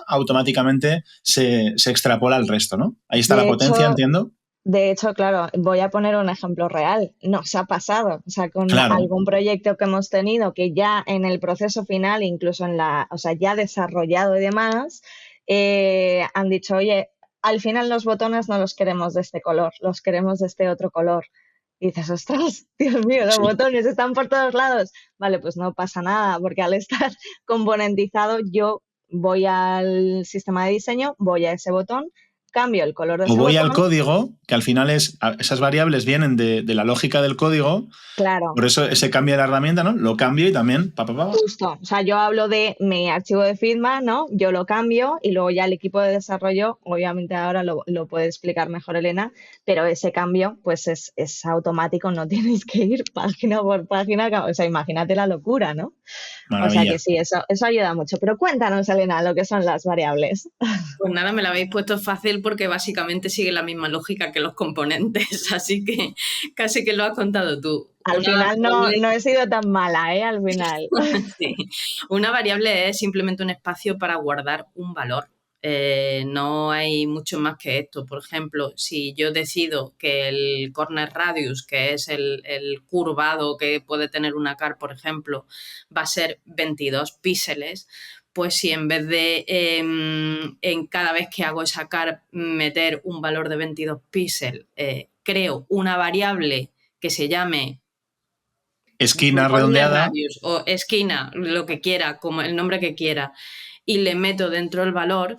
automáticamente se extrapola al resto, ¿no? Ahí está la potencia, entiendo. De hecho, claro, voy a poner un ejemplo real. Nos ha pasado, o sea, con Claro. algún proyecto que hemos tenido que ya en el proceso final, incluso o sea, ya desarrollado y demás, han dicho, oye, al final los botones no los queremos de este color, los queremos de este otro color. Y dices, ostras, Dios mío, los botones están por todos lados. Vale, pues no pasa nada, porque al estar componentizado, yo voy al sistema de diseño, voy a ese botón, cambio el color de ese O voy botón. al código, que al final esas variables vienen de la lógica del código. Claro. Por eso ese cambio de la herramienta, ¿no? Lo cambio y también. Justo. O sea, yo hablo de mi archivo de Figma, ¿no? Yo lo cambio y luego ya el equipo de desarrollo, obviamente ahora lo puede explicar mejor Elena, pero ese cambio pues es automático, no tienes que ir página por página. O sea, imagínate la locura, ¿no? Maravilla. O sea que sí, eso ayuda mucho. Pero cuéntanos, Elena, lo que son las variables. Pues nada, me la habéis puesto fácil porque básicamente sigue la misma lógica que los componentes, así que casi que lo has contado tú. Al final no he sido tan mala, al final. Sí. Una variable es simplemente un espacio para guardar un valor. No hay mucho más que esto. Por ejemplo, si yo decido que el corner radius, que es el curvado que puede tener una car, por ejemplo, va a ser 22 píxeles, pues si en vez de en cada vez que hago esa car meter un valor de 22 píxeles, creo una variable que se llame esquina redondeada radius, o esquina, lo que quiera, como el nombre que quiera, y le meto dentro el valor,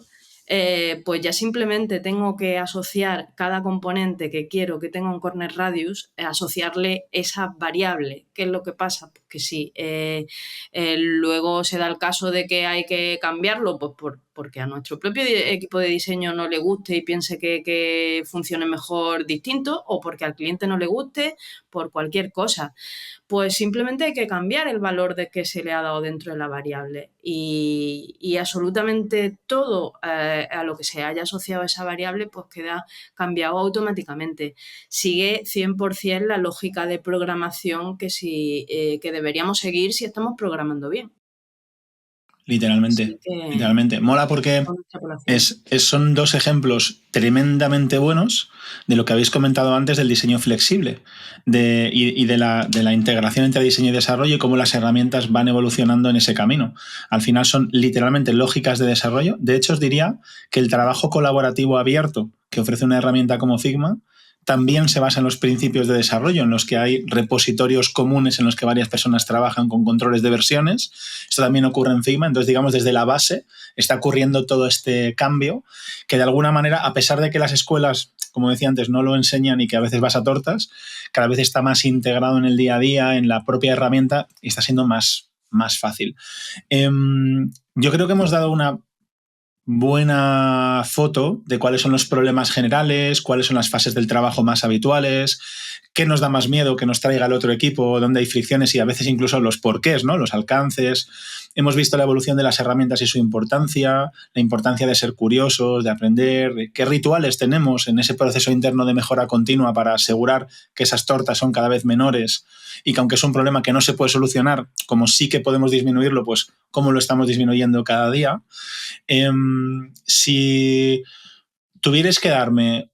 pues ya simplemente tengo que asociar cada componente que quiero que tenga un corner radius, asociarle esa variable. ¿Qué es lo que pasa? Pues que si luego se da el caso de que hay que cambiarlo, pues porque a nuestro propio equipo de diseño no le guste y piense que funcione mejor distinto, o porque al cliente no le guste, por cualquier cosa, pues simplemente hay que cambiar el valor de que se le ha dado dentro de la variable y absolutamente todo a lo que se haya asociado a esa variable pues queda cambiado automáticamente. Sigue 100% la lógica de programación que deberíamos seguir si estamos programando bien. Literalmente. Mola porque son 2 ejemplos tremendamente buenos de lo que habéis comentado antes del diseño flexible y de la integración entre diseño y desarrollo y cómo las herramientas van evolucionando en ese camino. Al final son literalmente lógicas de desarrollo. De hecho, os diría que el trabajo colaborativo abierto que ofrece una herramienta como Figma también se basa en los principios de desarrollo, en los que hay repositorios comunes en los que varias personas trabajan con controles de versiones. Esto también ocurre en Figma. Entonces, digamos, desde la base está ocurriendo todo este cambio que, de alguna manera, a pesar de que las escuelas, como decía antes, no lo enseñan y que a veces vas a tortas, cada vez está más integrado en el día a día, en la propia herramienta, y está siendo más fácil. Yo creo que hemos dado una buena foto de cuáles son los problemas generales, cuáles son las fases del trabajo más habituales, qué nos da más miedo que nos traiga el otro equipo, dónde hay fricciones y a veces incluso los porqués, ¿no? Los alcances. Hemos visto la evolución de las herramientas y su importancia, la importancia de ser curiosos, de aprender, qué rituales tenemos en ese proceso interno de mejora continua para asegurar que esas tortas son cada vez menores y que aunque es un problema que no se puede solucionar, como sí que podemos disminuirlo, pues cómo lo estamos disminuyendo cada día. Si tuvierais que darme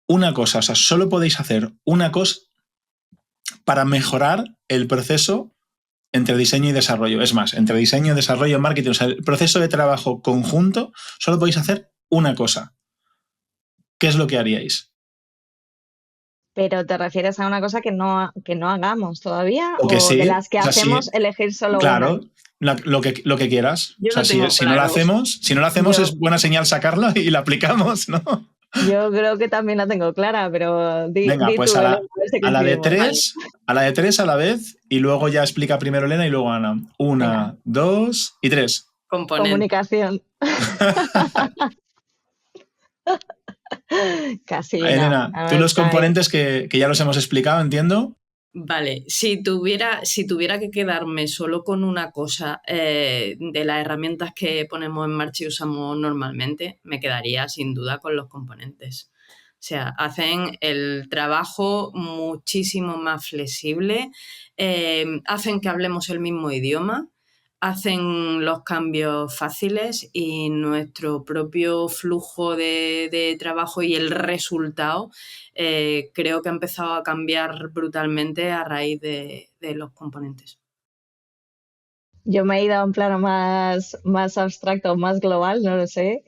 una cosa, o sea, solo podéis hacer una cosa para mejorar el proceso entre diseño y desarrollo. Es más, entre diseño, desarrollo, marketing, o sea, el proceso de trabajo conjunto, solo podéis hacer una cosa. ¿Qué es lo que haríais? Pero ¿te refieres a una cosa que no hagamos todavía? O que sí, de las que o sea, hacemos, sí, elegir solo claro, una. lo que quieras. Yo o sea, si no lo hacemos, es buena señal sacarla y la aplicamos, ¿no? Yo creo que también la tengo clara, pero venga, pues tú, a Elena, la de 3, ¿vale? A la de 3 a la vez y luego ya explica primero Elena y luego Ana. 1, 2 y 3. Comunicación. Casi. Elena, tú los componentes que ya los hemos explicado, entiendo. Vale, si tuviera que quedarme solo con una cosa de las herramientas que ponemos en marcha y usamos normalmente, me quedaría sin duda con los componentes. O sea, hacen el trabajo muchísimo más flexible, hacen que hablemos el mismo idioma, hacen los cambios fáciles y nuestro propio flujo de trabajo y el resultado creo que ha empezado a cambiar brutalmente a raíz de los componentes. Yo me he ido a un plano más abstracto, más global, no lo sé,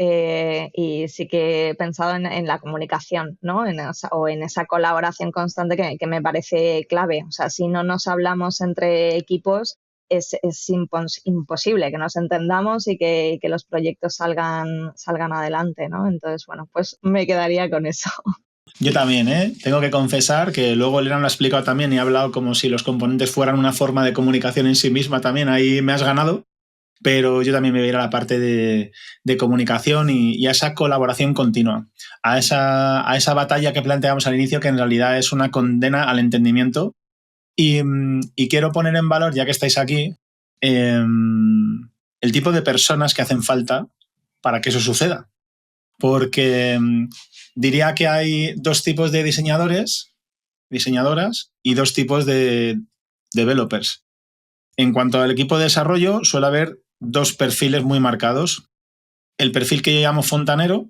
y sí que he pensado en la comunicación, ¿no? O en esa colaboración constante que me parece clave. O sea, si no nos hablamos entre equipos, es imposible que nos entendamos y que los proyectos salgan adelante, ¿no? Entonces, bueno, pues me quedaría con eso. Yo también, ¿eh? Tengo que confesar que luego Elena lo ha explicado también y ha hablado como si los componentes fueran una forma de comunicación en sí misma también. Ahí me has ganado, pero yo también me voy a ir a la parte de comunicación y a esa colaboración continua, a esa batalla que planteamos al inicio, que en realidad es una condena al entendimiento. Y quiero poner en valor, ya que estáis aquí, el tipo de personas que hacen falta para que eso suceda. Porque diría que hay dos tipos de diseñadores, diseñadoras y dos tipos de developers. En cuanto al equipo de desarrollo, suele haber dos perfiles muy marcados. El perfil que yo llamo fontanero.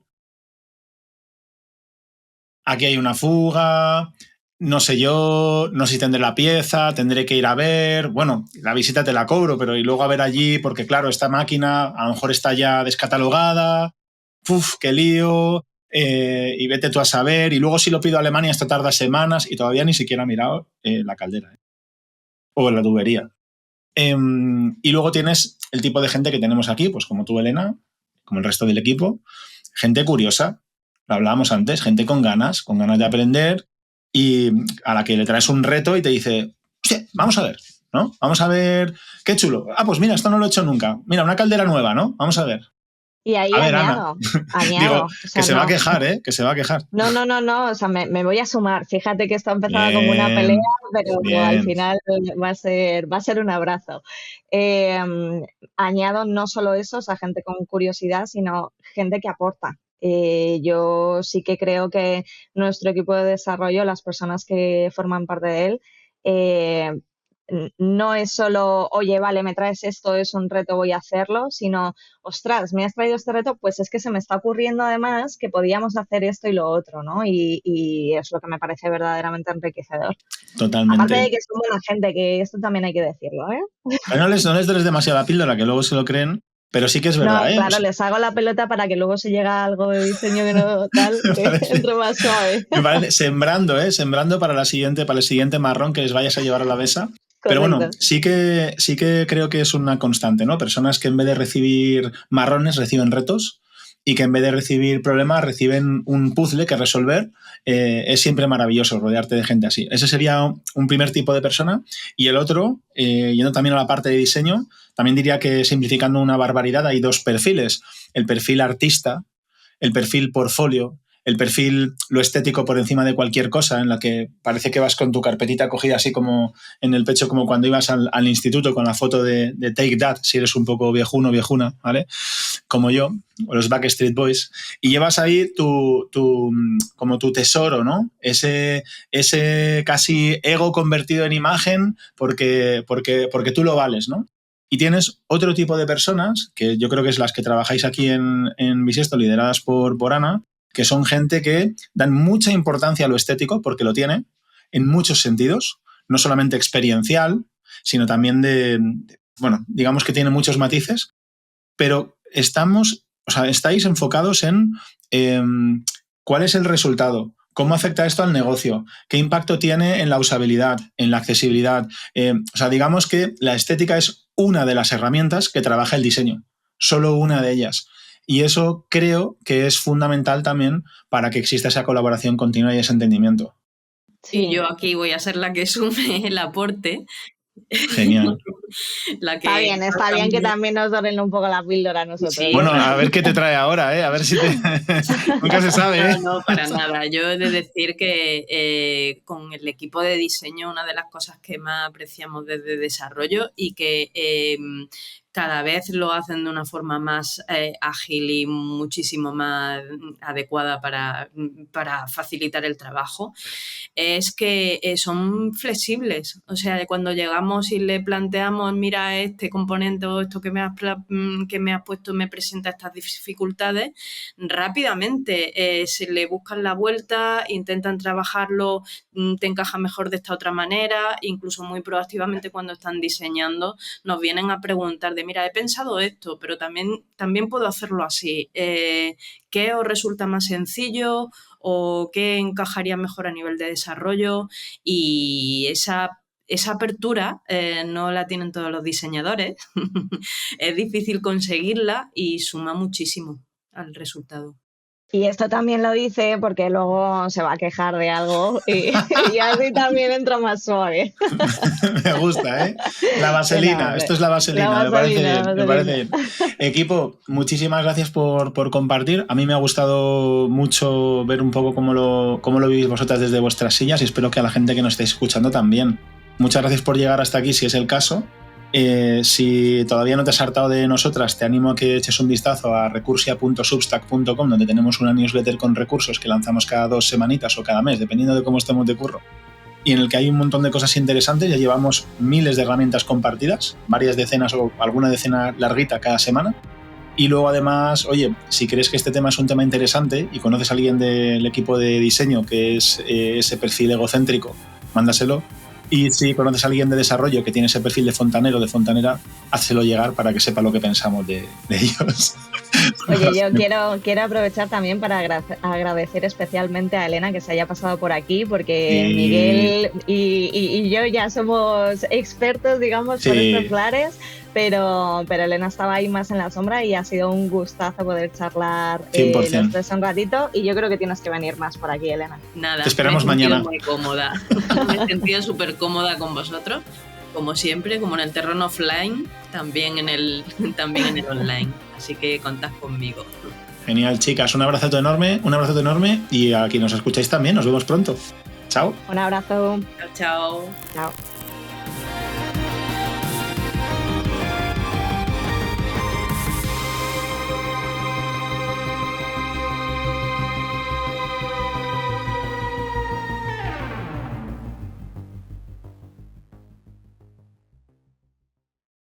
Aquí hay una fuga, no sé yo, no sé si tendré la pieza, tendré que ir a ver, bueno, la visita te la cobro, pero y luego a ver allí, porque claro, esta máquina a lo mejor está ya descatalogada, ¡puf, qué lío! Y vete tú a saber, y luego si lo pido a Alemania esto tarda semanas y todavía ni siquiera he mirado la caldera o la tubería. Y luego tienes el tipo de gente que tenemos aquí, pues como tú, Elena, como el resto del equipo, gente curiosa, lo hablábamos antes, gente con ganas de aprender y a la que le traes un reto y te dice, hostia, vamos a ver, ¿no? Vamos a ver, qué chulo. Ah, pues mira, esto no lo he hecho nunca. Mira, una caldera nueva, ¿no? Vamos a ver. Y ahí A ver, Ana. Digo, añado. O que sea, se va a no. quejar, ¿eh? Que se va a quejar. No, o sea, me voy a sumar. Fíjate que esto ha empezado como una pelea, Bien, pero al bien. final va a ser un abrazo. Eh, Añado no solo eso, o sea, gente con curiosidad, sino gente que aporta. Yo sí que creo que nuestro equipo de desarrollo, las personas que forman parte de él, eh, no es solo, oye, vale, me traes esto, es un reto, voy a hacerlo, sino ostras, me has traído este reto, pues es que se me está ocurriendo además que podíamos hacer esto y lo otro, ¿no? Y es lo que me parece verdaderamente enriquecedor. Aparte de Totalmente. que son buena gente, que esto también hay que decirlo, ¿eh? Pero no les des demasiada píldora, que luego se lo creen, pero sí que es No, verdad, ¿eh? O claro, sea, les hago la pelota para que luego si llega algo de diseño que no tal, me que parece, entre más suave. me parece sembrando, ¿eh? Sembrando para el siguiente marrón que les vayas a llevar a la mesa. Pero bueno, Correcto. sí que creo que es una constante, ¿no? Personas que en vez de recibir marrones reciben retos y que en vez de recibir problemas reciben un puzzle que resolver. Es siempre maravilloso rodearte de gente así. Ese sería un primer tipo de persona. Y el otro, yendo también a la parte de diseño, también diría que simplificando una barbaridad hay dos perfiles. El perfil artista, el perfil portfolio, el perfil lo estético por encima de cualquier cosa, en la que parece que vas con tu carpetita cogida así como en el pecho, como cuando ibas al instituto con la foto de Take That, si eres un poco viejuno, viejuna, ¿vale? Como yo, o los Backstreet Boys, y llevas ahí como tu tesoro, ¿no? Ese casi ego convertido en imagen porque tú lo vales, ¿no? Y tienes otro tipo de personas, que yo creo que es las que trabajáis aquí en Bisiesto, lideradas por Ana, que son gente que dan mucha importancia a lo estético, porque lo tiene, en muchos sentidos, no solamente experiencial, sino también bueno, digamos que tiene muchos matices, pero estáis enfocados en cuál es el resultado, cómo afecta esto al negocio, qué impacto tiene en la usabilidad, en la accesibilidad. Digamos que la estética es una de las herramientas que trabaja el diseño, solo una de ellas. Y eso creo que es fundamental también para que exista esa colaboración continua y ese entendimiento. Y Sí. yo aquí voy a ser la que sume el aporte. Genial. la que... Está bien que también nos donen un poco la píldora a nosotros. Sí. Bueno, a ver qué te trae ahora, ¿eh? A ver si te... Nunca se sabe, ¿eh? No, para nada. Yo he de decir que con el equipo de diseño, una de las cosas que más apreciamos desde desarrollo y que cada vez lo hacen de una forma más ágil y muchísimo más adecuada para facilitar el trabajo, es que son flexibles. O sea, cuando llegamos y le planteamos, mira, este componente o esto que me has puesto me presenta estas dificultades, rápidamente se le buscan la vuelta, intentan trabajarlo, te encaja mejor de esta otra manera, incluso muy proactivamente cuando están diseñando nos vienen a preguntar de, mira, he pensado esto, pero también puedo hacerlo así. ¿Qué os resulta más sencillo o qué encajaría mejor a nivel de desarrollo? Y esa apertura no la tienen todos los diseñadores. Es difícil conseguirla y suma muchísimo al resultado. Y esto también lo dice porque luego se va a quejar de algo y así también entra más suave. Me gusta, ¿eh? La vaselina, No, esto es la vaselina, me parece bien. Equipo, muchísimas gracias por compartir. A mí me ha gustado mucho ver un poco cómo lo vivís vosotras desde vuestras sillas y espero que a la gente que nos estéis escuchando también. Muchas gracias por llegar hasta aquí, si es el caso. Si todavía no te has hartado de nosotras, te animo a que eches un vistazo a recursia.substack.com, donde tenemos una newsletter con recursos que lanzamos cada 2 semanitas o cada mes, dependiendo de cómo estemos de curro, y en el que hay un montón de cosas interesantes. Ya llevamos miles de herramientas compartidas, varias decenas o alguna decena larguita cada semana. Y luego además, oye, si crees que este tema es un tema interesante y conoces a alguien del equipo de diseño que es ese perfil egocéntrico, mándaselo. Y si conoces a alguien de desarrollo que tiene ese perfil de fontanero o de fontanera, házselo llegar para que sepa lo que pensamos de ellos. Oye, yo quiero aprovechar también para agradecer especialmente a Elena que se haya pasado por aquí, porque Miguel y yo ya somos expertos, digamos, por estos lares, pero Elena estaba ahí más en la sombra y ha sido un gustazo poder charlar los tres un ratito, y yo creo que tienes que venir más por aquí, Elena. Nada, te esperamos mañana. Muy cómoda. Me he sentido súper cómoda con vosotros, como siempre, como en el terreno offline, también en el online. Así que contad conmigo. Genial, chicas. Un abrazo enorme y a quienes nos escucháis también. Nos vemos pronto. Chao. Un abrazo. Chao. Chao.